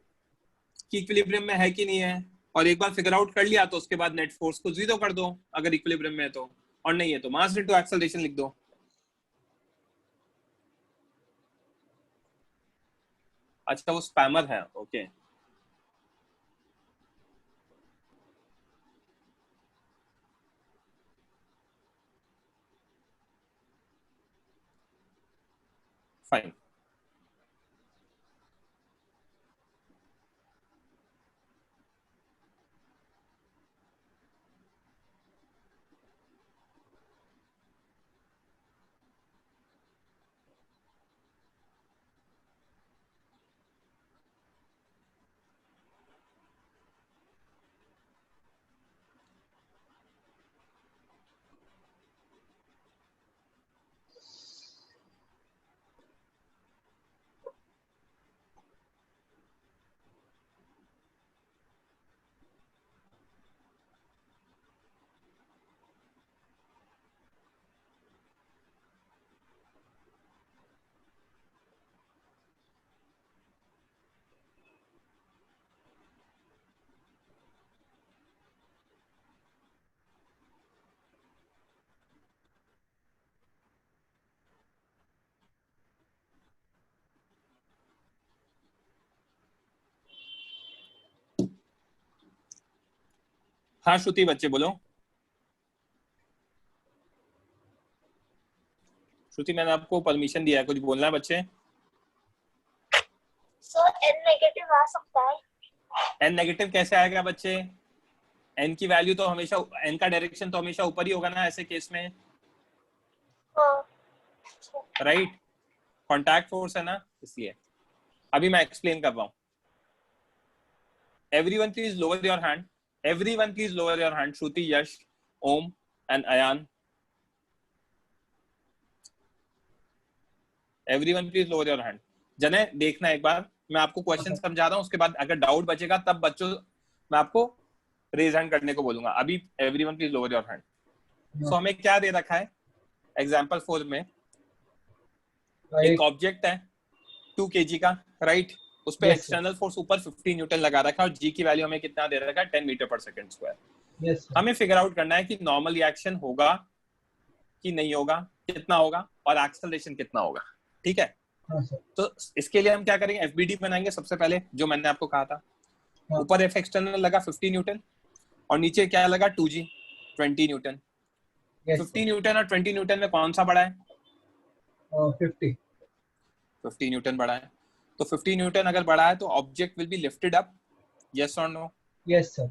कि इक्विलिब्रियम में है कि नहीं है, और एक बार फिगर आउट कर लिया तो उसके बाद नेट फोर्स को 0 कर दो अगर इक्विलिब्रियम में है तो, और नहीं है तो मास इनटू एक्सेलरेशन लिख दो। अच्छा वो स्पैमर है, ओके। फाइन। हाँ श्रुति बच्चे बोलो। श्रुति मैंने आपको परमिशन दिया है, कुछ बोलना है बच्चे? सर n नेगेटिव आ सकता है। n नेगेटिव कैसे आएगा बच्चे? n की वैल्यू तो हमेशा, n का डायरेक्शन तो हमेशा ऊपर ही होगा ना ऐसे केस में। राइट, कॉन्टैक्ट फोर्स है ना, इसलिए। अभी मैं एक्सप्लेन कर रहा हूँ। Everyone please lower your hand, everyone please lower your hand. Shruti, Yash, Om and Ayaan, everyone please lower your hand. जने देखना एक बार, मैं आपको क्वेश्चन समझा रहा हूँ, उसके बाद अगर डाउट बचेगा तब बच्चों मैं आपको रेज हैंड करने को बोलूंगा। अभी everyone please lower your hand. So हमें क्या दे रखा है एग्जांपल 4 में, एक ऑब्जेक्ट है 2 kg का, राइट, उस पे एक्सटर्नल फोर्स ऊपर 50 न्यूटन लगा रखा है और जी की वैल्यू हमें कितना दे रखा है, 10 मीटर पर सेकंड स्क्वायर। हमें फिगर आउट करना है कि नॉर्मल रिएक्शन होगा कि नहीं होगा, कितना होगा और एक्सेलरेशन कितना होगा, ठीक है। तो इसके लिए हम क्या करेंगे, एफबीडी बनाएंगे सबसे पहले, जो मैंने आपको कहा था। ऊपर एफ एक्सटर्नल लगा 50 न्यूटन और नीचे क्या लगा 2g 20 न्यूटन। 50 न्यूटन और 20 न्यूटन में कौन सा बड़ा है? 50 न्यूटन बड़ा है। तो 50 न्यूटन अगर बड़ा है तो object will be lifted up, yes or no? Yes sir.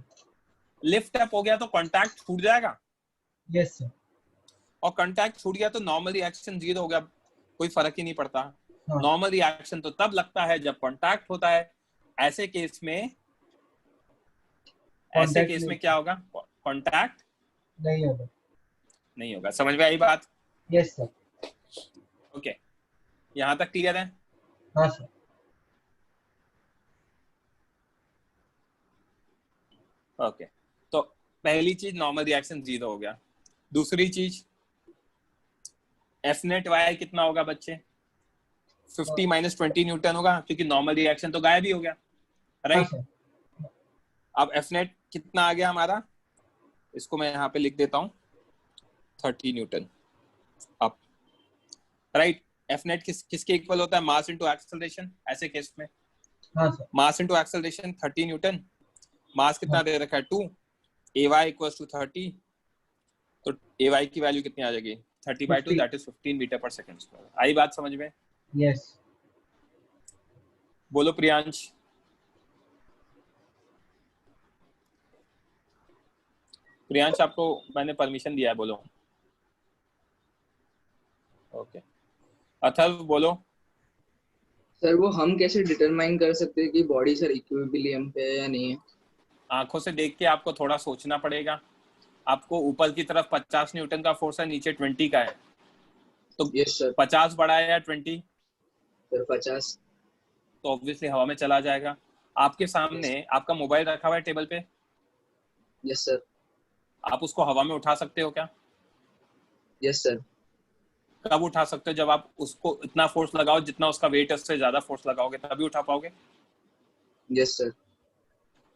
Lift up हो गया तो कांटेक्ट छूट जाएगा? Yes sir. और कांटेक्ट छूट गया तो नॉर्मल रिएक्शन 0 हो गया, कोई फर्क ही नहीं पड़ता। नॉर्मल रिएक्शन तो तब लगता है जब कांटेक्ट होता है। ऐसे केस में क्या होगा? कांटेक्ट नहीं होगा। नहीं होगा। समझ में आई बात? Yes sir. ओके, यहाँ तक क्लियर है? हाँ सर। ओके, तो पहली चीज नॉर्मल रिएक्शन 0 हो गया। दूसरी चीज एफ नेट वाई कितना होगा बच्चे? 50 माइनस 20 न्यूटन होगा, क्योंकि नॉर्मल रिएक्शन तो गायब ही हो गया, राइट। अब एफ नेट कितना आ गया हमारा, इसको मैं यहाँ पे लिख देता हूँ 30 Newton up, right. F net किसके इक्वल होता है? मास इनटू एक्सेलरेशन। ऐसे केस में मास इनटू एक्सेलरेशन 30 न्यूटन, मास कितना दे रखा है 2, ay इक्वल्स टू 30, तो ay की वैल्यू कितनी आ जाएगी 30/2, that is 15 metre per second square. आई बात समझ में? यस। बोलो प्रियांश। प्रियांश आपको मैंने परमिशन दिया है, बोलो। ओके, अथर्व बोलो। सर वो हम कैसे डिटरमाइन कर सकते हैं कि बॉडी सर इक्विलिब्रियम पे है या नहीं है? आंखों से देख के आपको थोड़ा सोचना पड़ेगा। आपको ऊपर की तरफ 50 न्यूटन का फोर्स है, नीचे 20 का है, तो यस सर। 50 बड़ा है या 20? सर 50। तो ऑब्वियसली हवा में चला जाएगा। आपके सामने आपका मोबाइल रखा हुआ है टेबल पे? Yes sir. आप उसको हवा में उठा सकते हो क्या? Yes sir. कब उठा सकते हो? जब आप उसको इतना फोर्स लगाओ जितना उसका वेट है, उससे ज्यादा फोर्स लगाओगे तभी उठा पाओगे। Yes sir.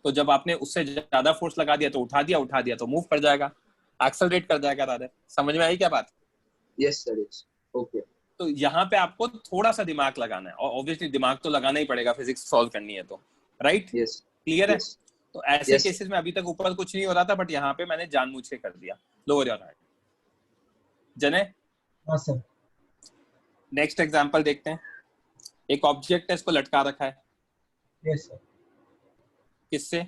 तो जब आपने उससे ज्यादा फोर्स लगा दिया तो उठा दिया तो मूव कर जाएगा, एक्सेलरेट कर जाएगा रादर। समझ में आई क्या बात? Yes sir. यस। ओके। तो यहाँ पे आपको थोड़ा सा दिमाग लगाना है, और ऑब्वियसली दिमाग तो लगाना ही पड़ेगा, फिजिक्स सॉल्व करनी है तो, राइट? यस। क्लियर है? तो ऐसे केसेस में अभी तक ऊपर कुछ नहीं हो रहा था, बट यहाँ पे मैंने जानबूझ के कर दिया। Lower your hand. जने? हाँ सर। नेक्स्ट एग्जांपल देखते हैं। एक ऑब्जेक्ट है, इसको लटका रखा है। Yes sir. एक किससे?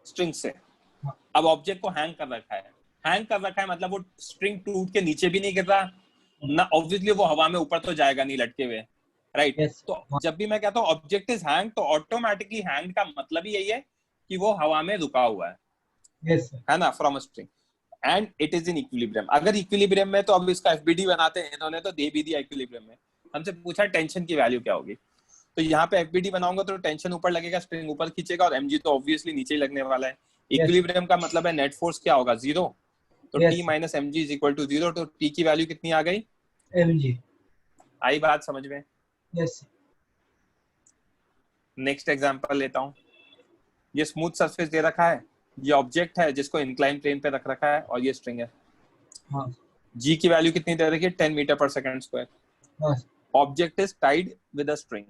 स्ट्रिंग से। अब ऑब्जेक्ट को हैंग कर रखा है, मतलब वो स्ट्रिंग टूट के नीचे भी नहीं गिर रहा ना, ऑब्वियसली वो हवा में ऊपर तो जाएगा नहीं लटके हुए, राइट? तो जब भी मैं कहता हूँ ऑब्जेक्ट इज हैंग, तो ऑटोमेटिकली हैंग का मतलब ही यही है कि वो हवा में रुका हुआ है, है ना, from a string, and it is in equilibrium. अगर इक्विलिब्रियम में, तो अब इसका एफबीडी बनाते हैं, इन्होंने तो दे भी दिया इक्विलिब्रियम में। हमसे पूछा टेंशन की वैल्यू क्या होगी, तो यहाँ पे एफबीडी बनाऊंगा तो टेंशन ऊपर लगेगा, स्प्रिंग ऊपर खींचेगा, और एमजी तो ऑब्वियसली नीचे ही लगने वाला है। इक्विलिब्रियम का मतलब है नेट फोर्स क्या होगा? 0। तो T minus mg is equal to 0। तो T की वैल्यू कितनी आ गई? mg। आई बात समझ में? यस। नेक्स्ट एग्जांपल लेता हूँ। ये स्मूथ सरफेस दे रखा है, ये ऑब्जेक्ट है जिसको इंक्लाइन प्लेन पे रख रखा है, और ये स्ट्रिंग है। G की वैल्यू कितनी दे रखी है? 10 metre per second square. Object is tied with a string.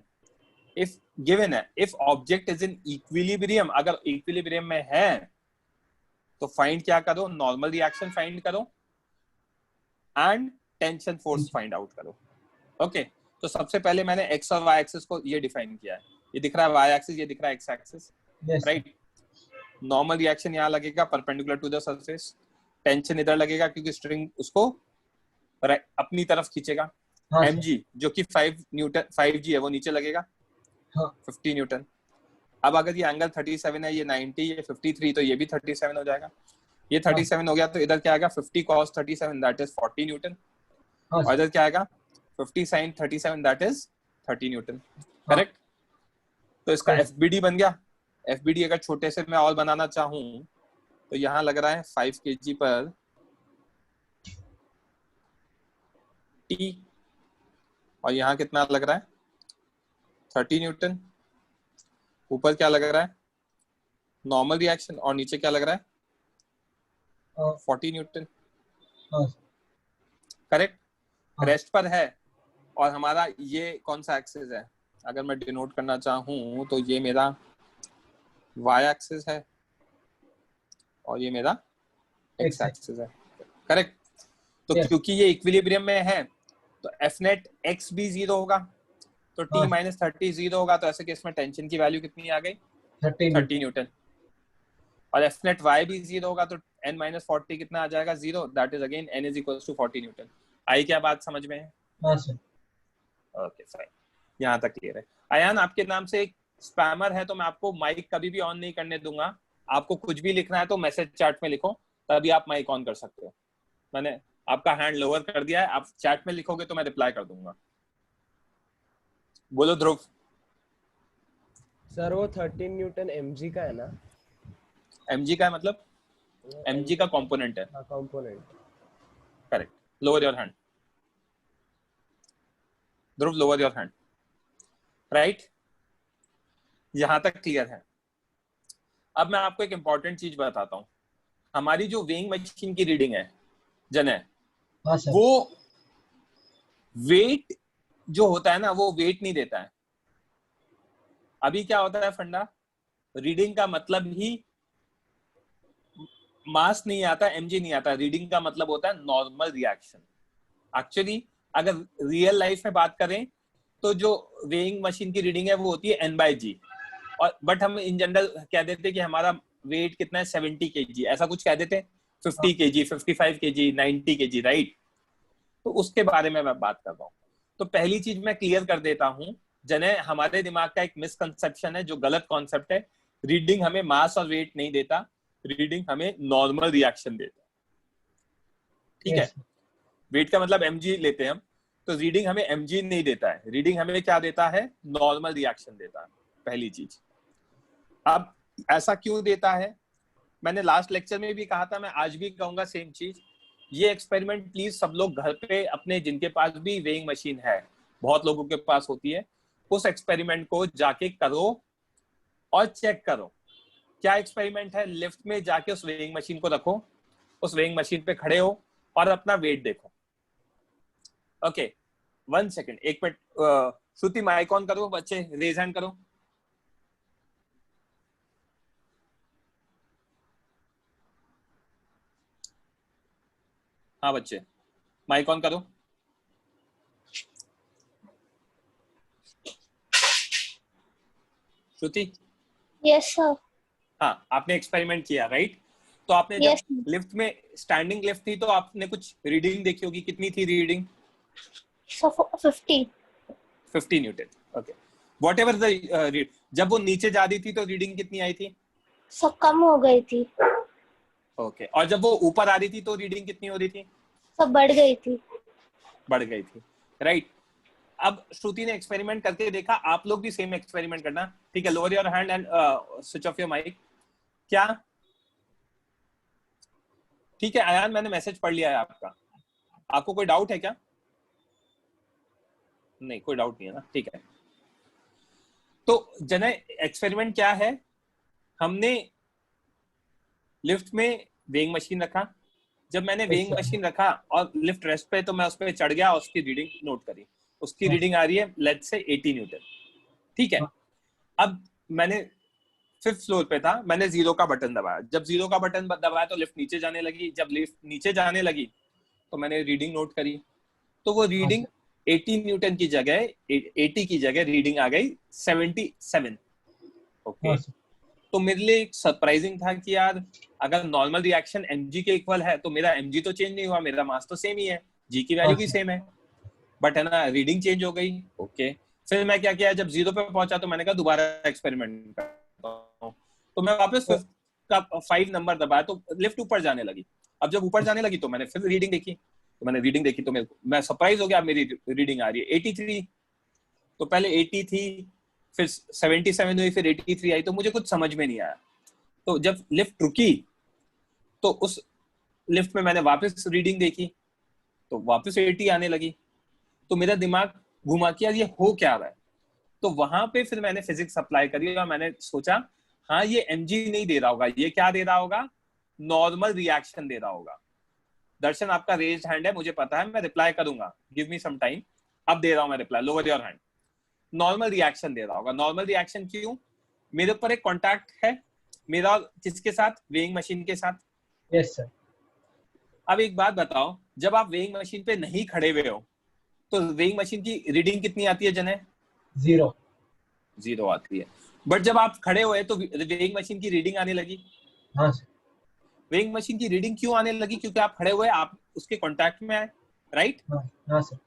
If given है, if object is in equilibrium, अगर इक्विलिब्रियम में है तो फाइंड क्या करो? नॉर्मल रिएक्शन फाइंड करो and tension force find out करो। ओके, तो सबसे पहले मैंने एक्स और वाई एक्सिस को ये डिफाइन किया है। ये दिख रहा है वाई एक्सिस, ये दिख रहा है x axis, right? Normal reaction यहाँ लगेगा perpendicular to the surface, tension इधर लगेगा क्योंकि स्ट्रिंग उसको अपनी तरफ खींचेगा, हाँ सर। mg जो कि 5g है वो नीचे लगेगा, हाँ 50 न्यूटन। अब अगर ये एंगल 37 है, ये 90, ये 53, तो ये भी 37 हो जाएगा। ये 37 हो गया तो इधर क्या आएगा, 50 cos 37 दैट इज 40 न्यूटन, और इधर क्या आएगा 50 sin 37 that is 30 Newton, correct. तो इसका FBD बन गया। FBD अगर छोटे से मैं और बनाना चाहूं तो यहाँ लग रहा है 5 kg पर T, और यहाँ कितना लग रहा है 30 न्यूटन। ऊपर क्या लग रहा है नॉर्मल रिएक्शन, और नीचे क्या लग रहा है 40 न्यूटन, करेक्ट। रेस्ट पर है, और हमारा ये कौन सा एक्सिस है, अगर मैं डिनोट करना चाहूँ तो ये मेरा y एक्सिस है और ये मेरा x एक्सिस है, करेक्ट। तो क्योंकि ये इक्विलिब्रियम में है तो F net x भी 0 होगा, तो T माइनस 30 0 होगा, तो ऐसे केस में टेंशन की वैल्यू कितनी आ गई 30 न्यूटन। और F net y भी 0 होगा तो n माइनस 40 कितना आ जाएगा 0, that is again n is equals to 40 newton. आई क्या बात समझ में है? हाँ सर। ओके फाइन, यहाँ तक क्लियर है। अयान आपके नाम से एक स्पैमर है, तो मैं आपको माइक कभी भी ऑन नहीं करने दूंगा। आपको कुछ भी लिखना है तो मैसेज चैट में लिखो, तभी आप माइक ऑन कर सकते हो। मैंने आपका हैंड लोअर कर दिया है, आप चैट में लिखोगे तो मैं रिप्लाई कर दूंगा। बोलो ध्रुव। सर वो 13 न्यूटन mg का है ना? mg का है मतलब mg का कंपोनेंट है। हाँ component, correct. Lower your hand Dhruv, lower your hand, right. यहां तक क्लियर है। अब मैं आपको एक इंपॉर्टेंट चीज बताता हूं। हमारी जो वेइंग मशीन की रीडिंग है जनय, वो वेट जो होता है ना, वो वेट नहीं देता है। अभी क्या होता है फंडा, रीडिंग का मतलब ही मास नहीं आता, mg नहीं आता। रीडिंग का मतलब होता है नॉर्मल रिएक्शन। एक्चुअली अगर रियल लाइफ में बात करें तो जो वेइंग मशीन की रीडिंग है वो होती है n/g, और बट हम इन जनरल कह देते हैं कि हमारा वेट कितना है 70 kg, ऐसा कुछ कह देते हैं, 50 kg, 55 kg, 90 kg, राइट। तो उसके बारे में मैं बात कर रहा हूँ। तो पहली चीज मैं क्लियर कर देता हूँ जने, हमारे दिमाग का एक मिसकंसेप्शन है जो गलत कॉन्सेप्ट है। रीडिंग हमें मास और वेट नहीं देता, रीडिंग हमें नॉर्मल रिएक्शन देता है, ठीक है। वेट का मतलब mg लेते हैं हम, तो रीडिंग हमें mg नहीं देता है, रीडिंग हमें क्या देता है, नॉर्मल रिएक्शन देता है, पहली चीज। अब ऐसा क्यों देता है, मैंने लास्ट लेक्चर में भी कहा था, मैं आज भी कहूंगा सेम चीज। ये एक्सपेरिमेंट प्लीज सब लोग घर पे अपने, जिनके पास भी वेइंग मशीन है, बहुत लोगों के पास होती है, उस एक्सपेरिमेंट को जाके करो और चेक करो। क्या एक्सपेरिमेंट है, लिफ्ट में जाके उस वेइंग मशीन को रखो, उस वेइंग मशीन पे खड़े हो और अपना वेट देखो। Okay 1 second, 1 minute. Shruti mic on करो, बच्चे रेज हैंड करो। हाँ बच्चे माइक ऑन करो। श्रुति। Yes sir. हाँ, आपने एक्सपेरिमेंट किया, राइट। तो आपने जब लिफ्ट में, स्टैंडिंग लिफ्ट थी, तो आपने कुछ रीडिंग देखी होगी, कितनी थी reading? 50 Newton. Okay, whatever the जब वो नीचे जा रही थी तो रीडिंग कितनी आई थी? सब कम हो गई थी। ओके, और जब वो ऊपर आ रही थी तो रीडिंग कितनी हो रही थी? सब बढ़ गई थी। बढ़ गई थी, राइट। अब श्रुति ने एक्सपेरिमेंट करके देखा, आप लोग भी सेम एक्सपेरिमेंट करना, ठीक है। Lower your hand and switch off your mic. क्या ठीक है अयान, मैंने मैसेज पढ़ लिया है आपका। आपको कोई डाउट है क्या? नहीं, कोई डाउट नहीं है ना, ठीक है। तो जनय एक्सपेरिमेंट क्या है, हमने लिफ्ट में वेइंग मशीन रखा। जब मैंने वेइंग मशीन रखा और लिफ्ट रेस्ट पे, तो मैं उस पर चढ़ गया और उसकी रीडिंग नोट करी। उसकी रीडिंग आ रही है लेट्स से 80 न्यूटन, ठीक है। अब मैंने 5th फ्लोर पे था, मैंने 0 का बटन दबाया। जब 0 का बटन दबाया तो लिफ्ट नीचे जाने लगी। जब लिफ्ट नीचे जाने लगी तो मैंने रीडिंग नोट करी, तो वो रीडिंग 80 न्यूटन की जगह, 80 की जगह रीडिंग आ गई 77। ओके, तो मेरे लिए एक सरप्राइजिंग था कि यार अगर नॉर्मल रिएक्शन mg के इक्वल है तो मेरा mg तो चेंज नहीं हुआ, मेरा मास तो सेम ही है, जी की वैल्यू भी सेम है, बट है ना रीडिंग चेंज हो गई। ओके, फिर मैं क्या किया, जब 0 पे पहुंचा तो मैंने कहा दोबारा एक्सपेरिमेंट करता हूं, तो मैं वापस 5 नंबर दबाया तो लिफ्ट ऊपर जाने लगी। अब जब ऊपर जाने लगी तो मैंने फिर रीडिंग देखी, तो मैं सरप्राइज हो गया, मेरी रीडिंग आ रही है 83। तो पहले 80 थी, फिर 77 हुई, फिर 83 आई, तो मुझे कुछ समझ में नहीं आया। तो जब लिफ्ट रुकी तो उस लिफ्ट में मैंने वापस रीडिंग देखी तो वापस 80 आने लगी। तो मेरा दिमाग घुमा कि यार ये हो क्या रहा है। तो वहां पे फिर मैंने फिजिक्स अप्लाई करी और मैंने सोचा हाँ ये mg नहीं दे रहा होगा, ये क्या दे रहा होगा, नॉर्मल रिएक्शन दे रहा होगा। दर्शन आपका रेज्ड हैंड है, मुझे पता है, मैं रिप्लाई करूंगा, गिव मी सम टाइम। अब दे रहा हूं मैं reply, lower your hand. Normal reaction दे रहा होगा। नॉर्मल रिएक्शन क्यों? मेरे ऊपर एक कॉन्टैक्ट है मेरा किसके साथ, वेइंग मशीन के साथ। Yes sir. अब एक बात बताओ, जब आप वेइंग मशीन पे नहीं खड़े हुए हो तो वेइंग मशीन की रीडिंग कितनी आती है जने? 0 आती है। बट जब आप खड़े हुए तो वेइंग मशीन की रीडिंग आने लगी। हाँ सर। वेइंग मशीन की रीडिंग क्यों आने लगी? क्योंकि आप खड़े हुए, आप उसके कांटेक्ट में आए, राइट? हाँ सर।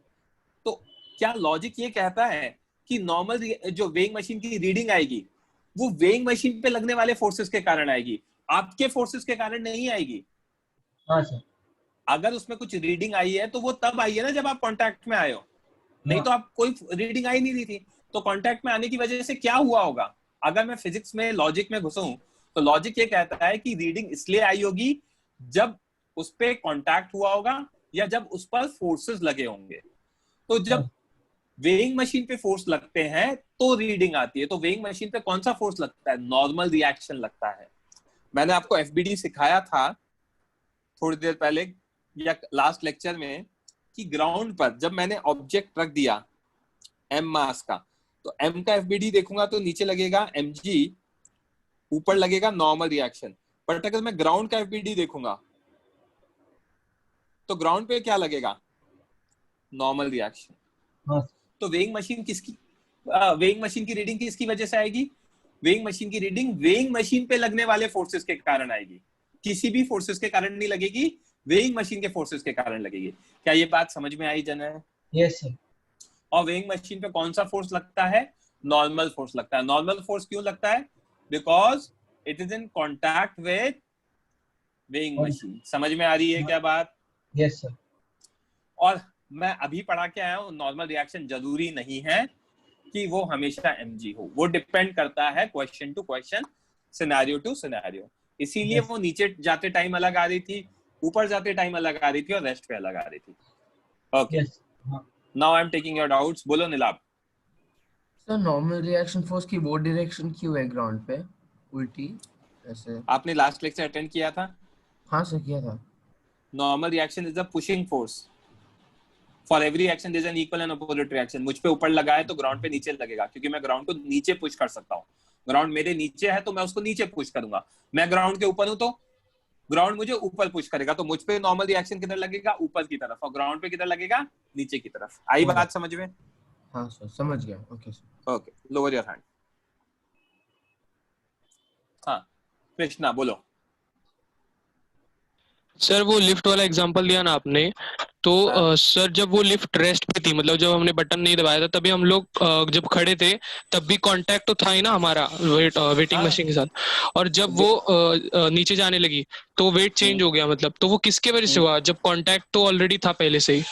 तो क्या लॉजिक ये कहता है कि नॉर्मल जो वेइंग मशीन की रीडिंग आएगी वो वेइंग मशीन पे लगने वाले फोर्सेस के कारण आएगी, आपके फोर्सेस के कारण नहीं आएगी? हाँ सर। अगर उसमें कुछ रीडिंग आई है तो वो तब आई है ना जब आप कांटेक्ट में आए हो, नहीं तो आप कोई रीडिंग आई नहीं रही थी। तो कांटेक्ट में आने की वजह से क्या हुआ होगा? अगर मैं फिजिक्स में लॉजिक में घुसूं तो लॉजिक ये कहता है कि रीडिंग इसलिए आई होगी जब उस पे कांटेक्ट हुआ होगा या जब उस पर फोर्सेस लगे होंगे। तो जब वेइंग मशीन पे फोर्स लगते हैं तो रीडिंग आती है। तो वेइंग मशीन पे कौन सा फोर्स लगता है? नॉर्मल रिएक्शन लगता है। मैंने आपको एफबीडी सिखाया था थोड़ी देर पहले या लास्ट लेक्चर में कि ग्राउंड पर जब मैंने ऑब्जेक्ट रख दिया m मास का, तो m का एफबीडी देखूंगा तो नीचे लगेगा mg, ऊपर लगेगा नॉर्मल रिएक्शन। बट अगर मैं ग्राउंड का एफबीडी देखूंगा तो ग्राउंड पे क्या लगेगा? Normal reaction. तो वेइंग मशीन की रीडिंग किसकी वजह से आएगी? वेइंग मशीन की रीडिंग वेइंग मशीन पे लगने वाले फोर्सेस के कारण आएगी, किसी भी फोर्सेस के कारण नहीं लगेगी, वेइंग मशीन के फोर्सेस के कारण लगेगी। क्या ये बात समझ में आई जनरल? Yes sir. और वेइंग मशीन पे कौन सा फोर्स लगता है? नॉर्मल फोर्स लगता है। नॉर्मल फोर्स क्यों लगता है? Because it is in contact with weighing machine. समझ में आ रही है क्या बात? Yes sir. और मैं अभी पढ़ा के आया हूं, नॉर्मल रिएक्शन जरूरी नहीं है कि वो हमेशा mg हो, वो डिपेंड करता है question to question, scenario to scenario. इसीलिए वो नीचे जाते टाइम अलग आ रही थी, ऊपर जाते टाइम अलग आ रही थी और रेस्ट पे अलग आ रही थी। Okay, now I am taking your doubts. बोलो Nilabh. Sir normal reaction force की वो डायरेक्शन क्यों है ग्राउंड पे उल्टी ऐसे? आपने लास्ट लेक्चर अटेंड किया था? हाँ सर किया था। Normal reaction is a pushing force. For every action there is an equal and opposite reaction. मुझ पे ऊपर लगा है तो ग्राउंड पे नीचे लगेगा, क्योंकि मैं ग्राउंड को नीचे पुश कर सकता हूँ। ग्राउंड मेरे नीचे है तो मैं उसको नीचे पुश करूंगा। मैं ग्राउंड के ऊपर हूं तो ग्राउंड मुझे ऊपर पुश करेगा। तो मुझ पे नॉर्मल रिएक्शन किधर लगेगा? ऊपर की तरफ। और ग्राउंड पे किधर लगेगा? नीचे की तरफ। आई बात समझ में? हाँ सर समझ गया। Okay sir. Okay, lower your hand. हाँ कृष्णा बोलो। सर वो लिफ्ट वाला एग्जांपल दिया ना आपने, तो सर जब वो लिफ्ट रेस्ट पे थी, मतलब जब हमने बटन नहीं दबाया था, तभी हम लोग जब खड़े थे तब भी कांटेक्ट तो था ही ना हमारा वेटिंग मशीन के साथ। और जब वो नीचे जाने लगी तो वेट चेंज हो गया, मतलब तो वो किसके वजह से हुआ जब कांटेक्ट तो ऑलरेडी था पहले से ही?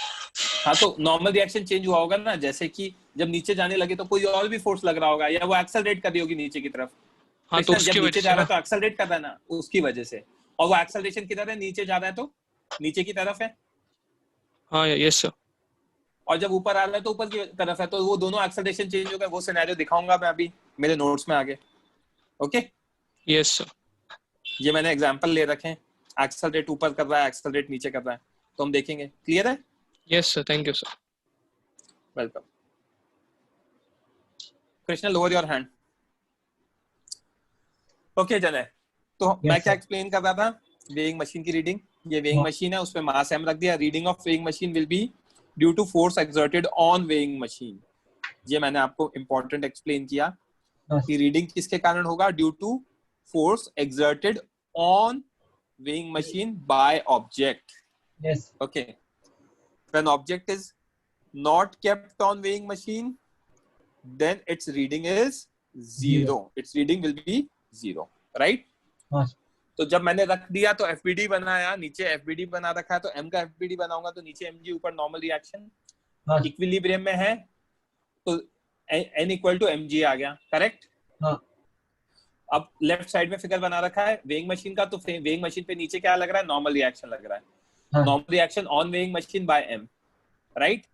हाँ, तो नॉर्मल रिएक्शन चेंज हुआ होगा ना, जैसे कि जब नीचे जाने लगे तो कोई और भी फोर्स लग रहा होगा, या वो एक्सेलरेट कर रही होगी नीचे की तरफ। हाँ, तो उसकी नीचे जा रहा है तो एक्सेलरेट कर रहा है ना, उसकी वजह से। और वो एक्सेलरेशन किधर है? नीचे जा रहा है तो नीचे की तरफ है। हाँ यस सर। और जब ऊपर आ रहा है तो ऊपर की तरफ है। तो वो दोनों एक्सेलरेशन चेंज हो गए। वो सिनेरियो दिखाऊंगा मैं अभी मेरे नोट्स में आगे। Okay yes sir. ये मैंने एग्जांपल ले रखे हैं, एक्सेलरेट ऊपर कर रहा है, एक्सेलरेट नीचे कर रहा है, तो हम देखेंगे। क्लियर है? Yes sir, thank you sir. Welcome. Krishna lower your hand. Okay जने, तो मैं क्या एक्सप्लेन कर रहा था? वेइंग मशीन की रीडिंग। ये वेइंग मशीन है, उस पे मास m रख दिया। Reading of weighing machine will be due to force exerted on weighing machine. ये मैंने आपको इंपॉर्टेंट एक्सप्लेन किया कि रीडिंग किसके कारण होगा? Due to force exerted on weighing machine by object. Yes. Okay, when object is not kept on weighing machine, then its reading is zero. Its reading will be zero, right? हाँ तो जब मैंने रख दिया तो FBD बनाया, नीचे FBD बना रखा है, तो M का FBD बनाऊंगा तो नीचे mg, ऊपर नॉर्मल रिएक्शन, इक्विलिब्रियम में है तो n इक्वल टू mg आ गया, करेक्ट? हाँ अब लेफ्ट साइड में फिगर बना रखा है वेइंग मशीन का, तो वेइंग मशीन पे नीचे क्या लग रहा है? नॉर्मल रिएक्शन लग रहा है। Normal reaction on weighing machine by m, right?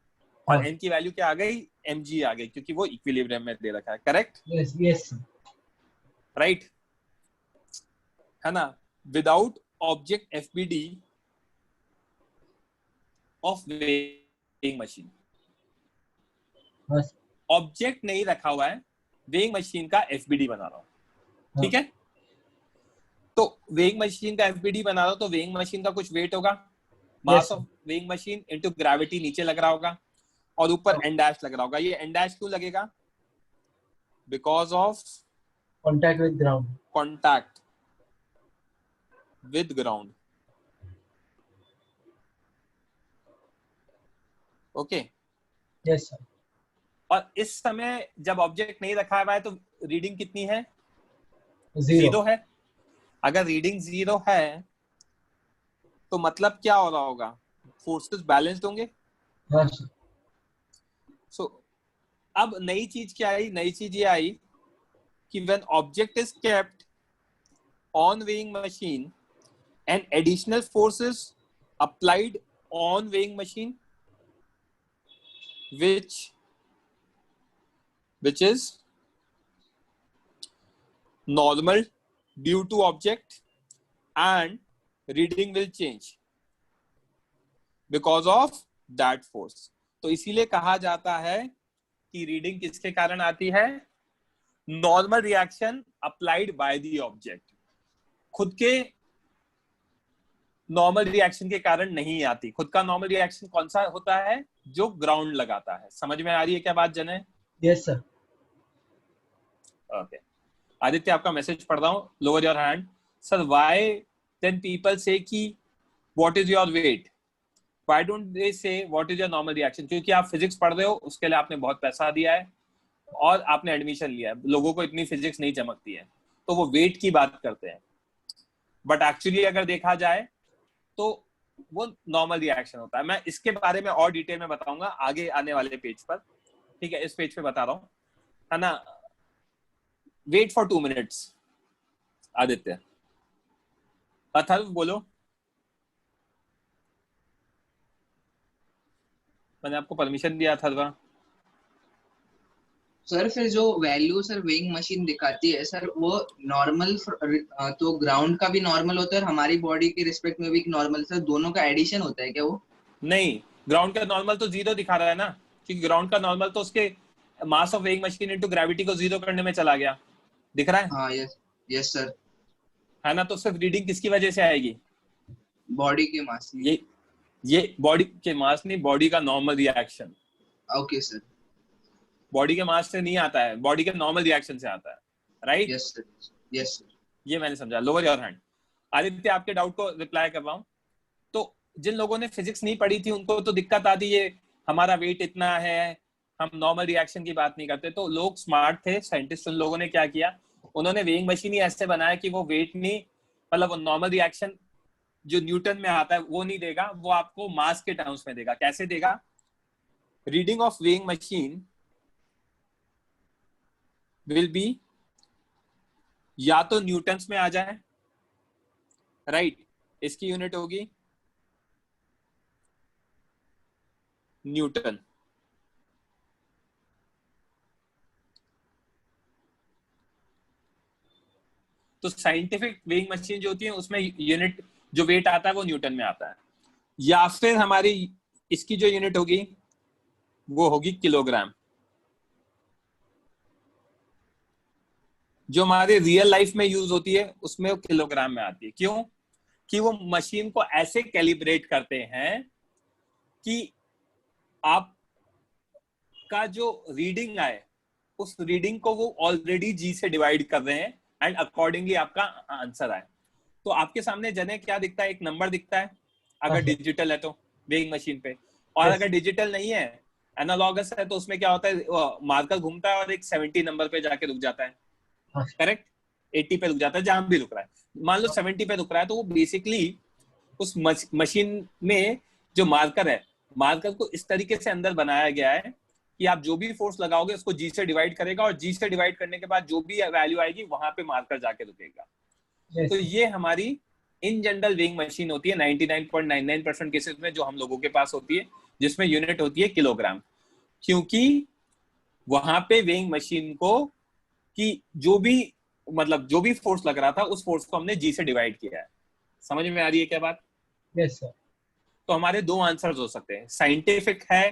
और n की वैल्यू क्या आ गई? mg आ गई, क्योंकि वो इक्विलिब्रियम में दे रखा है, करेक्ट? यस यस राइट, है ना? Without object FBD of weighing machine, object नहीं रखा हुआ है, वेइंग मशीन का FBD बना रहा हूं, ठीक है? तो वेइंग मशीन का FBD बना रहा हूं तो वेइंग मशीन का कुछ वेट होगा, mass of weighing machine into gravity नीचे लग रहा होगा, और ऊपर n डैश लग रहा होगा। ये n डैश क्यों लगेगा? Because of contact with ground, contact with ground, okay? Yes sir. और इस समय जब ऑब्जेक्ट नहीं रखा हुआ है तो रीडिंग कितनी है? जीरो है। अगर रीडिंग जीरो है तो मतलब क्या हो रहा होगा? फोर्सेस बैलेंस्ड होंगे। हाँ सर। सो अब नई चीज क्या आई? नई चीज ये आई कि when object is kept on weighing machine and additional forces applied on weighing machine which is normal due to object, and reading will change because of that force. तो इसीलिए कहा जाता है कि रीडिंग किसके कारण आती है? Normal reaction applied by the object, खुद के नॉर्मल रिएक्शन के कारण नहीं आती। खुद का नॉर्मल रिएक्शन कौन सा होता है? जो ग्राउंड लगाता है। समझ में आ रही है क्या बात जने? Yes sir. ओके, आदित्य आपका मैसेज पढ़ रहा हूं, lower your hand. Sir why then people say कि what is your weight, why don't they say what is your normal reaction? क्योंकि आप फिजिक्स पढ़ रहे हो, उसके लिए आपने बहुत पैसा दिया है और आपने एडमिशन लिया है। लोगों को इतनी फिजिक्स नहीं चमकती है तो वो वेट की बात करते हैं, बट एक्चुअली अगर देखा जाए तो वो नॉर्मल रिएक्शन होता है। मैं इसके बारे में और डिटेल में बताऊंगा आगे आने वाले पेज पर, ठीक है? इस पेज पे बता रहा हूं, है ना? Wait for 2 minutes. Aditya, Atharva बोलो। मैंने आपको परमिशन दिया अथर्व। सर फिर जो वैल्यू सर वेइंग मशीन दिखाती है सर, वो नॉर्मल तो ग्राउंड का भी नॉर्मल होता है और हमारी बॉडी के रिस्पेक्ट में भी नॉर्मल, सर दोनों का एडिशन होता है क्या वो? नहीं, ग्राउंड का नॉर्मल तो जीरो दिखा रहा है ना, क्योंकि ग्राउंड का नॉर्मल तो उसके mass of weighing machine into gravity को जीरो करने में चला गया, दिख रहा है? हाँ यस सर, है ना? तो सिर्फ रीडिंग किसकी वजह से आएगी? बॉडी के मास। ये बॉडी के मास नहीं, बॉडी का normal reaction. Okay sir. Body के मास से नहीं आता है, बॉडी के नॉर्मल रिएक्शन से आता है, right? Yes sir, yes sir, ये मैंने समझा। Lower your hand. आदित्य, आपके डाउट को रिप्लाई कर रहा हूं। तो जिन लोगों ने फिजिक्स नहीं पढ़ी थी उनको तो दिक्कत आती है, हमारा वेट इतना है, हम नॉर्मल रिएक्शन की बात नहीं करते। तो लोग स्मार्ट थे, साइंटिस्ट, उन लोगों ने क्या किया, उन्होंने वेइंग मशीन ही ऐसे बनाया कि वो वेट नहीं, मतलब नॉर्मल रिएक्शन जो न्यूटन में आता है वो नहीं देगा, वो आपको मास के टर्म्स में देगा। कैसे देगा? Reading of weighing machine will B या तो न्यूटन्स में आ जाए, राइट? इसकी यूनिट होगी न्यूटन, तो साइंटिफिक वेइंग मशीन जो होती है उसमें यूनिट जो वेट आता है वो न्यूटन में आता है। या फिर हमारी इसकी जो यूनिट होगी वो होगी किलोग्राम, जो हमारे रियल लाइफ में यूज होती है उसमें वो किलोग्राम में आती है। क्यों? कि वो मशीन को ऐसे कैलिब्रेट करते हैं कि आप का जो रीडिंग आए उस रीडिंग को वो ऑलरेडी जी से डिवाइड कर रहे हैं एंड अकॉर्डिंगली आपका आंसर आए। तो आपके सामने जने क्या दिखता है? एक नंबर दिखता है अगर डिजिटल है तो वेइंग मशीन पे, और अगर डिजिटल नहीं है, एनालॉगस है, तो उसमें क्या होता है, मार्कर घूमता है और एक 70 नंबर पे जाके रुक जाता है, करेक्ट, 80 पे रुक जाता है, जहां भी रुक रहा है। मान लो 70 पे रुक रहा है, तो वो बेसिकली उस मशीन में जो मार्कर है, मार्कर को इस तरीके से अंदर बनाया गया है कि आप जो भी फोर्स लगाओगे उसको जी से डिवाइड करेगा, और जी से डिवाइड करने के बाद जो भी वैल्यू आएगी वहां पे मार्कर जाके रुकेगा। तो ये हमारी इन जनरल वेइंग मशीन होती है 99.99% केसेस में जो हम लोगों के पास होती है, जिसमें यूनिट होती है किलोग्राम, क्योंकि वहां पे वेइंग मशीन को कि जो भी फोर्स लग रहा था उस फोर्स को हमने जी से डिवाइड किया है। समझ में आ रही है क्या बात? Yes sir. तो हमारे दो आंसर्स हो सकते हैं, साइंटिफिक है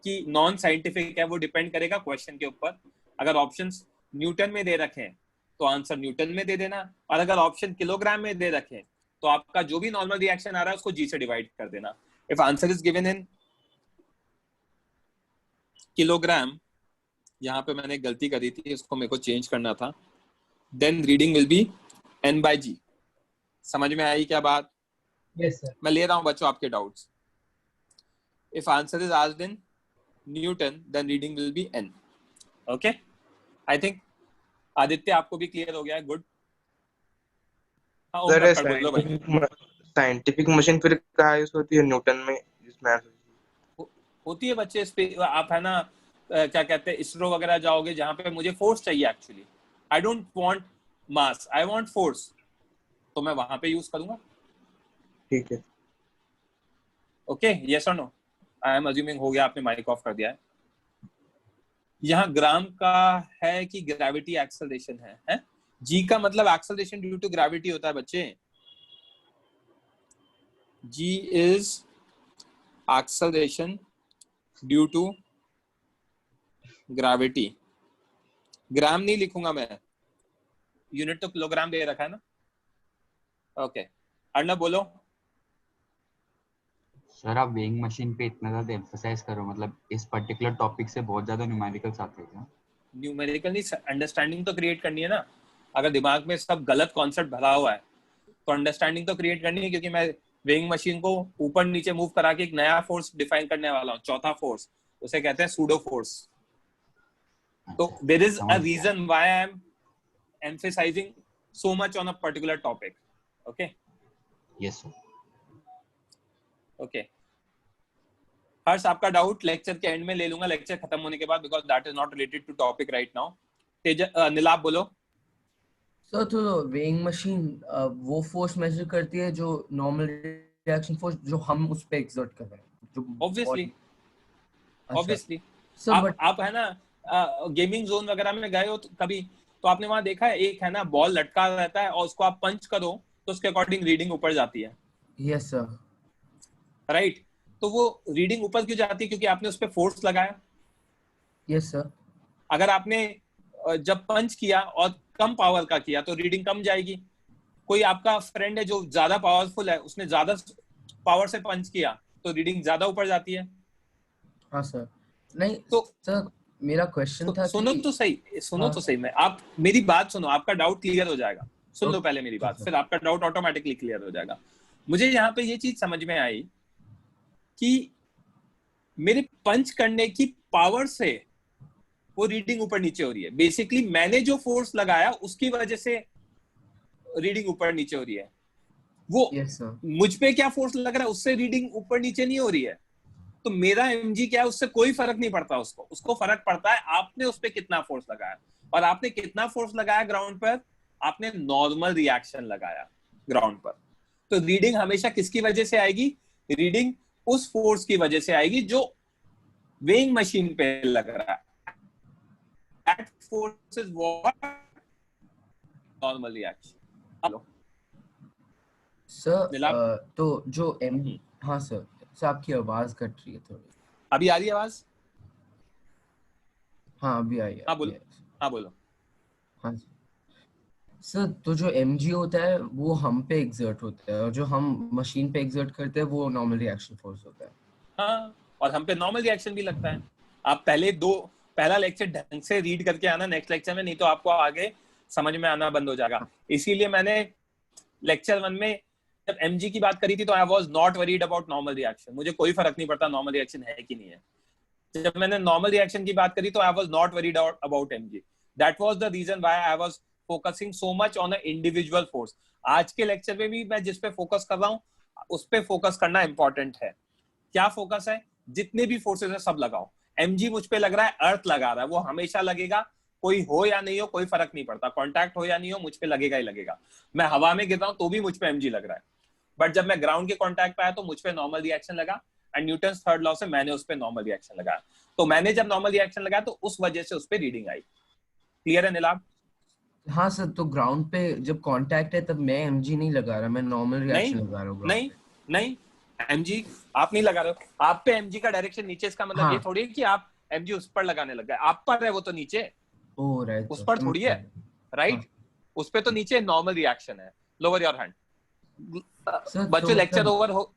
कि नॉन साइंटिफिक है, वो डिपेंड करेगा क्वेश्चन के ऊपर। अगर ऑप्शंस न्यूटन में दे रखे हैं तो आंसर न्यूटन में दे देना, और अगर ऑप्शन किलोग्राम में दे रखे हैं तो आपका जो भी नॉर्मल रिएक्शन आ रहा है उसको जी से डिवाइड कर देना। If answer is given in kilogram, यहाँ पे मैंने गलती करी थी, इसको मेरे को चेंज करना था, then reading will B N/G। समझ में आई क्या बात? Yes sir. मैं ले रहा हूं बच्चों आपके doubts. If answer is asked in newton then reading will be N। Okay, I think Aditya आपको भी क्लियर हो गया है, गुड। सर साइंटिफिक मशीन फिर कहाँ यूज होती है? न्यूटन में जिसमें होती है बच्चे, इस पे आप है ना क्या कहते हैं, इसरो वगैरह जाओगे जहां पे मुझे फोर्स चाहिए, actually I don't want mass, I want force, तो मैं वहां पे यूज करूंगा। ठीक है, okay, yes or no? I am assuming हो गया, आपने माइक ऑफ कर दिया है। यहाँ ग्राम का है कि ग्रेविटी एक्सेलरेशन है? जी का मतलब एक्सेलरेशन ड्यू टू ग्रेविटी होता है बच्चे। G is acceleration due to gravity. Gram नहीं लिखूंगा मैं, यूनिट तो किलोग्राम दे रखा है ना। ओके, अर्णव बोलो। सर आप वेइंग मशीन पे इतना ज्यादा एम्फसाइज करो, मतलब इस पर्टिकुलर टॉपिक से बहुत ज्यादा न्यूमेरिकल्स आते हैं क्या? न्यूमेरिकल नहीं, अंडरस्टैंडिंग तो क्रिएट करनी है ना। अगर दिमाग में सब गलत कॉन्सेप्ट भरा हुआ है तो अंडरस्टैंडिंग तो क्रिएट करनी है, क्योंकि मैं वेइंग मशीन को ऊपर नीचे मूव करा के एक नया फोर्स डिफाइन करने वाला हूँ, चौथा फोर्स, उसे कहते हैं सूडो फोर्स। तो there is a reason why I am emphasizing so much on a particular topic. Okay? Yes sir. Okay. हर्ष, आपका डाउट लेक्चर के एंड में ले लूंगा, लेक्चर खत्म होने के बाद, because that is not related to topic right now. Neelabh बोलो। सर तो वेइंग मशीन वो फोर्स मेजर करती है जो नॉर्मल रिएक्शन फोर्स जो हम उस पे एक्सर्ट कर रहे हैं, जो ऑब्वियसली आप है ना गेमिंग जोन वगैरह में गए हो तो कभी, तो आपने वहां देखा है एक है ना बॉल लटका रहता है और उसको आप पंच करो तो उसके अकॉर्डिंग रीडिंग ऊपर जाती है। Yes sir. राइट, तो वो रीडिंग ऊपर क्यों जाती है? क्योंकि आपने उस पर फोर्स लगाया। Yes sir. अगर आपने जब पंच किया और कम पावर का किया तो रीडिंग कम जाएगी। कोई आपका फ्रेंड है जो ज्यादा पावरफुल है, उसने ज्यादा पावर से पंच किया तो रीडिंग ज्यादा ऊपर जाती है। हाँ सर। नहीं तो सर मेरा क्वेश्चन था सुनो कि... तो सही मैं आप मेरी बात सुनो, आपका डाउट क्लियर हो जाएगा। सुन लो पहले मेरी बात, फिर आपका डाउट ऑटोमेटिकली क्लियर हो जाएगा। मुझे यहाँ पे ये चीज समझ में आई कि मेरे पंच करने की पावर से वो रीडिंग ऊपर नीचे हो रही है। बेसिकली मैंने जो फोर्स लगाया उसकी वजह से रीडिंग ऊपर नीचे हो रही है। वो मुझ पे क्या फोर्स लग रहा है उससे रीडिंग ऊपर नीचे नहीं हो रही है। तो मेरा mg क्या है उससे कोई फर्क नहीं पड़ता। उसको फर्क पड़ता है आपने उस पे कितना फोर्स लगाया, और आपने कितना फोर्स लगाया ग्राउंड पर, आपने नॉर्मल रिएक्शन लगाया ग्राउंड पर। तो रीडिंग हमेशा किसकी वजह से आएगी? रीडिंग उस फोर्स की वजह से आएगी जो वेइंग मशीन पे लग रहा है। That force is what? Normal reaction. Hello sir, तो जो हाँ सर आपकी आवाज कट रही है थोड़ी। अभी आ रही है आवाज? हाँ अभी आई है। हाँ बोलो। हाँ सर, तो जो mg होता है वो हम पे एक्सर्ट होता है, और जो हम मशीन पे एक्सर्ट करते हैं वो नॉर्मल रिएक्शन फोर्स होता है। हाँ, और हम पे नॉर्मल रिएक्शन भी लगता है। आप पहला लेक्चर ढंग से रीड करके आना नेक्स्ट लेक्चर में, नहीं तो आपको आगे समझ में आना बंद हो जाएगा। इसीलिए मैंने लेक्चर 1 में जब mg की बात करी थी तो I was not worried about normal reaction, मुझे कोई फर्क नहीं पड़ता नॉर्मल रिएक्शन है कि नहीं है। जब मैंने नॉर्मल रिएक्शन की बात करी तो I was not worried about mg, that was the reason why I was focusing so much on a individual force. आज के लेक्चर में भी मैं जिस पे फोकस कर रहा हूँ उस पे फोकस करना इंपॉर्टेंट है। क्या फोकस है? जितने भी फोर्सेस है सब लगाओ। mg मुझ पे लग रहा है, अर्थ लगा रहा है, वो हमेशा लगेगा, कोई हो या नहीं हो कोई फर्क नहीं पड़ता, कांटेक्ट हो या नहीं हो मुझ पे लगेगा ही लगेगा। मैं हवा में गिर रहा हूं तो भी मुझ पे mg लग रहा है, बट जब मैं ग्राउंड के कांटेक्ट पे आया तो मुझ पे नॉर्मल रिएक्शन लगा एंड न्यूटन्स थर्ड लॉ से मैंने उस पे नॉर्मल रिएक्शन लगाया। तो मैंने जब नॉर्मल रिएक्शन लगाया तो उस वजह से उस पे रीडिंग आई। क्लियर है नीलाभ? हाँ सर, तो ग्राउंड पे जब कांटेक्ट है तब मैं mg नहीं लगा रहा, मैं नॉर्मल रिएक्शन लगा रहा हूँ। नहीं mg आप नहीं लगा रहे हो, आप पे mg का डायरेक्शन नीचे, इसका मतलब हाँ। ये थोड़ी है कि आप mg उस पर लगाने लग गए, आप पर है वो तो नीचे, ओह राइट, उस पर थोड़ी है, राइट? उस पे तो नीचे नॉर्मल रिएक्शन है। Lower your hand. बच्चों लेक्चर ओवर हो,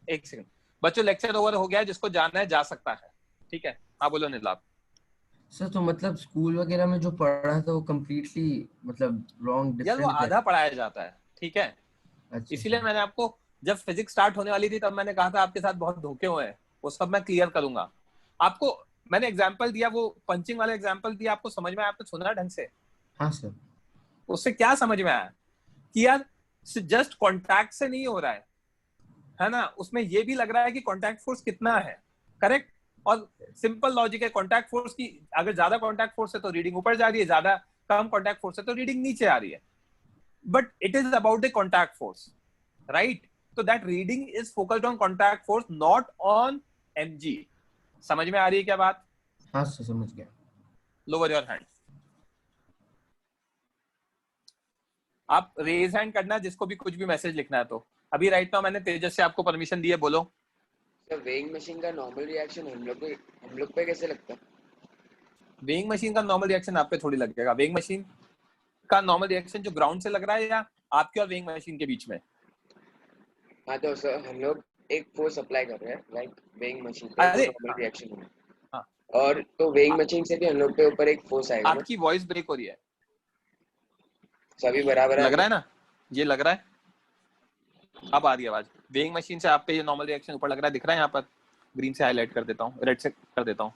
एक सेकंड, बच्चों लेक्चर ओवर हो गया है, जिसको जाना है जा सकता है, ठीक है? हाँ बोलो नीलाभ। सर तो मतलब स्कूल वगैरह में जो पढ़ा था वो कम्प्लीटली मतलब रॉन्ग, यार वो डिफरेंट है। आधा पढ़ाया जाता है, ठीक है? अच्छा। इसीलिए मैंने आपको जब फिजिक्स स्टार्ट होने वाली थी तब मैंने कहा था आपके साथ बहुत धोखे हुए हैं, वो सब मैं क्लियर करूंगा। आपको मैंने एग्जांपल दिया, वो पंचिंग वाला एग्जांपल दिया, आपको समझ में आया? आपने सुना ढंग से? हाँ सर। उससे क्या समझ में आया कि यार जस्ट कांटेक्ट से नहीं हो रहा है ना, उसमें ये भी लग रहा है कि कांटेक्ट फोर्स कितना है, करेक्ट? और सिंपल लॉजिक है, कांटेक्ट फोर्स की अगर ज्यादा कांटेक्ट फोर्स है तो रीडिंग ऊपर जा रही है, ज्यादा कम कांटेक्ट फोर्स है तो रीडिंग नीचे आ रही है, but it is about the contact force, right? So that reading is focused on contact force, not on mg. समझ में आ रही है क्या बात? हाँ सर समझ गया। Lower your hand. आप रेज हैंड करना जिसको भी कुछ भी मैसेज लिखना है। तो अभी राइट नाउ मैंने तेजस से आपको परमिशन दी है, बोलो। सर वेइंग मशीन का नॉर्मल रिएक्शन हम लोग पे कैसे लगता है? वेइंग मशीन का नॉर्मल रिएक्शन आप पे थोड़ी लगेगा। वेइंग मशीन का नॉर्मल रिएक्शन जो ग्राउंड से लग रहा है या आपके और वेइंग मशीन के बीच में? हाँ तो सर हम लोग एक फोर्स अप्लाई कर रहे हैं राइट वेइंग मशीन पे, नॉर्मल रिएक्शन में। हाँ। और तो वेइंग मशीन से भी हम लोग पे ऊपर एक फोर्स आएगा। आपकी वॉइस ब्रेक हो रही है। सभी बराबर लग रहा है ना? ये लग रहा है, अब आ रही है आवाज। वेइंग मशीन से आप पे ये नॉर्मल रिएक्शन ऊपर लग रहा है, दिख रहा है यहाँ पर? ग्रीन से हाईलाइट कर देता हूँ, रेड से कर देता हूँ।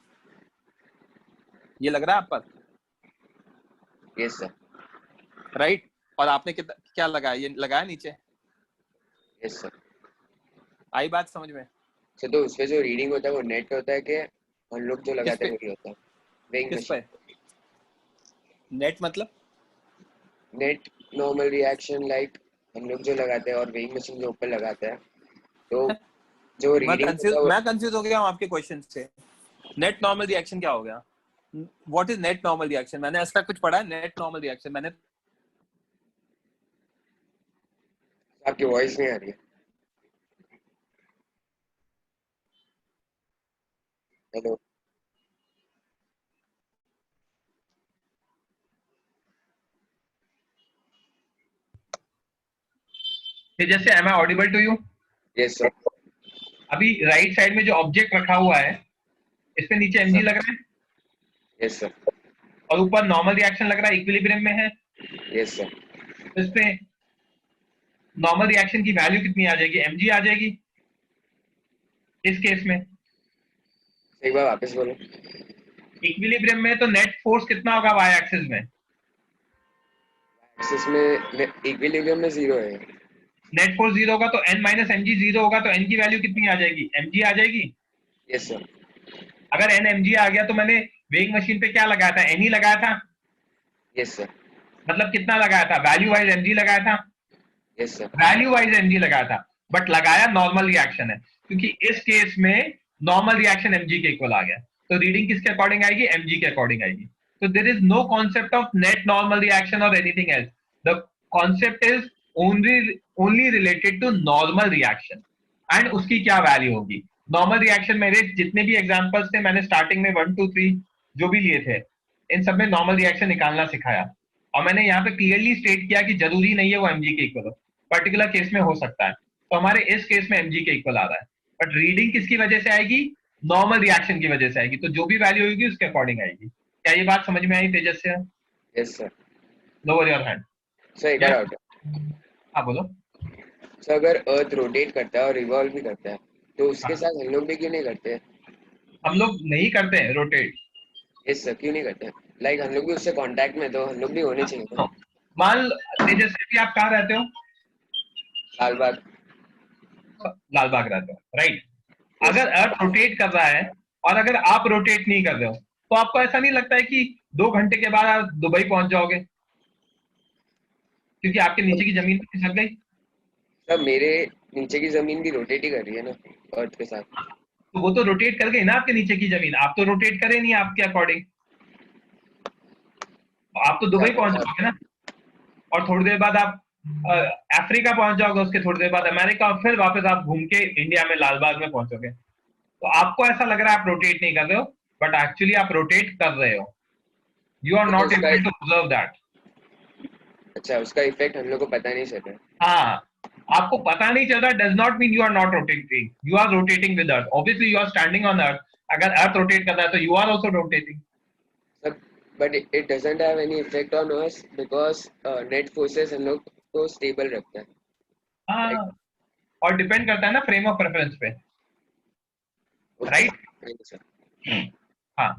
ये लग रहा है आप पर? Yes sir. राइट। और आपने क्या लगाया? ये लगाया नीचे? Yes sir. आई बात समझ में? सर तो उसपे जो रीडिंग होता है वो नेट होता है कि हम लोग जो लगाते हैं वही होता है? वेइंग मशीन नेट मतलब? नेट नॉर्मल रिएक्शन लाइक हम लोग जो लगाते हैं और वेइंग मशीन जो ऊपर लगाते हैं, तो जो रीडिंग मैं कंफ्यूज हो गया हूँ आपके क्वेश्चन से। नेट नॉर्मल रिएक्शन क्या हो गया? What is net normal reaction? मैंने ऐसा कुछ पढ़ा है नेट नॉर्मल रिएक्शन? मैंने आपकी वॉइस नहीं आ रही है। हेलो जैसे am I audible to you? Yes sir. अभी राइट साइड में जो ऑब्जेक्ट रखा हुआ है इस पे नीचे mg लग रहा है? Yes sir. और ऊपर नॉर्मल रिएक्शन लग रहा है, इक्विलिब्रियम में है? Yes sir. तो इस पे नॉर्मल रिएक्शन की वैल्यू कितनी आ जाएगी? mg आ जाएगी इस केस में। एक बार वापस बोलो। इक्विलिब्रियम में तो नेट फोर्स कितना होगा वाई एक्सिस में? एक्सिस में इक्विलिब्रियम में 0 है। नेट फोर्स 0 होगा तो n माइनस mg 0 होगा तो n की वैल्यू कितनी आ जाएगी? mg आ जाएगी। Yes sir. अगर n mg आ गया तो मैंने वेइंग मशीन पे क्या लगाया था? n ही लगाया था। Yes sir. मतलब कितना लगाया था? वैल्यू वाइज mg लगाया था। Yes sir. Value wise mg लगाया था, बट लगाया नॉर्मल रिएक्शन है, क्योंकि इस केस में नॉर्मल रिएक्शन mg के इक्वल आ गया। तो रीडिंग किसके अकॉर्डिंग आएगी? mg के अकॉर्डिंग आएगी। तो there is no concept of net normal reaction or anything else. The concept is only related to normal reaction and उसकी क्या वैल्यू होगी। नॉर्मल रिएक्शन मेरे जितने भी एग्जांपल्स थे मैंने स्टार्टिंग में 1 2 3 जो भी लिए थे, इन सब में नॉर्मल रिएक्शन निकालना सिखाया, और मैंने यहाँ पे क्लियरली स्टेट किया कि जरूरी नहीं है वो mg के इक्वल हो, पर्टिकुलर केस में हो सकता है। तो हमारे इस केस में mg के इक्वल आ रहा है, बट रीडिंग किसकी वजह से आएगी? नॉर्मल रिएक्शन की वजह से आएगी। तो जो भी वैल्यू होगी उसके अकॉर्डिंग आएगी। क्या ये बात समझ में आई तेजस से? Yes sir. Lower your hand. Sir एक बार हाँ बोलो। सर अगर अर्थ रोटेट करता है और रिवॉल्व भी करता है तो उसके साथ हम लोग भी क्यों नहीं करते? हम लोग नहीं करते हैं रोटेट। यस सर, क्यों नहीं करते? लाइक हम लोग भी उससे कांटेक्ट में, तो हम लोग भी होने चाहिए ना। मान तेजस्वी भी आप कहाँ रहते हो? लालबाग। लालबाग रहते हो, राइट। अगर अर्थ रोटेट कर रहा है और अगर आप रोटेट नहीं कर रहे हो तो आपको ऐसा नहीं लगता है कि 2 घंटे के बाद आप दुबई पहुंच जाओगे क्योंकि आपके नीचे की जमीन खिसक गई? सर मेरे नीचे की जमीन भी रोटेट ही कर रही है ना अर्थ के साथ। तो वो तो रोटेट कर गई ना आपके नीचे की जमीन, आप तो रोटेट करे नहीं आपके अकॉर्डिंग। आप तो दुबई पहुंच जाओगे ना, और थोड़ी देर बाद आप अफ्रीका पहुंच जाओगे, उसके थोड़ी देर बाद अमेरिका, और फिर वापस आप घूम के इंडिया में लालबाग में पहुंचोगे। तो आपको ऐसा लग रहा है आप रोटेट नहीं कर रहे हो, बट एक्चुअली आप रोटेट कर रहे हो। You are not able to observe that. अच्छा, उसका इफेक्ट हम लोग को पता नहीं चलता। हाँ, आपको पता नहीं चल रहा does not mean you are not rotating, you are rotating with earth. Obviously you are standing on earth, अगर अर्थ रोटेट कर रहा है तो you are also rotating. But it doesn't have any effect on us because net forces हम लोग को stable रखता है। हाँ, और डिपेंड करता है ना फ्रेम ऑफ रेफरेंस पे, राइट? हाँ,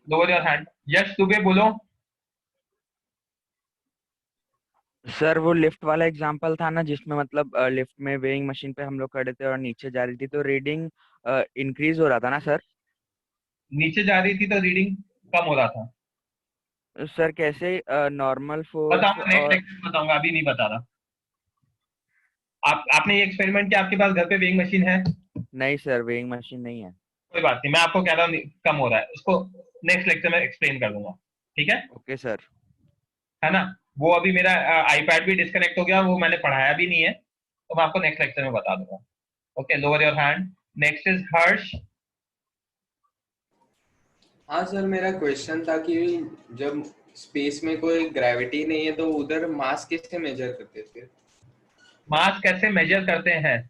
lower your hand. Yes Dubey बोलो। सर वो लिफ्ट वाला एग्जांपल था ना, जिसमें मतलब लिफ्ट में वेइंग मशीन पे हम लोग खड़े थे और नीचे जा रही थी तो रीडिंग इंक्रीज हो रहा था ना सर? नीचे जा रही थी तो रीडिंग कम हो रहा था। सर कैसे? नॉर्मल फोर्स बताऊंगा, नेक्स्ट लेक्चर बताऊंगा, अभी नहीं बता रहा। आपने ये एक्सपेरिमेंट किया, आपके पास घर पे वेइंग मशीन है? नहीं सर, वेइंग मशीन नहीं है। कोई बात नहीं, मैं आपको कह रहा हूँ कम हो रहा है, उसको नेक्स्ट लेक्चर में एक्सप्लेन कर दूंगा, ठीक है? Okay sir. है ना? वो अभी मेरा आईपैड भी डिस्कनेक्ट हो गया, वो मैंने पढ़ाया भी नहीं है, तो मैं आपको नेक्स्ट लेक्चर में बता दूंगा। Okay, lower your hand. Next is Harsh. हाँ सर, मेरा क्वेश्चन था कि जब स्पेस में कोई ग्रेविटी नहीं है तो उधर मास कैसे मेजर करते थे? मास कैसे मेजर करते हैं?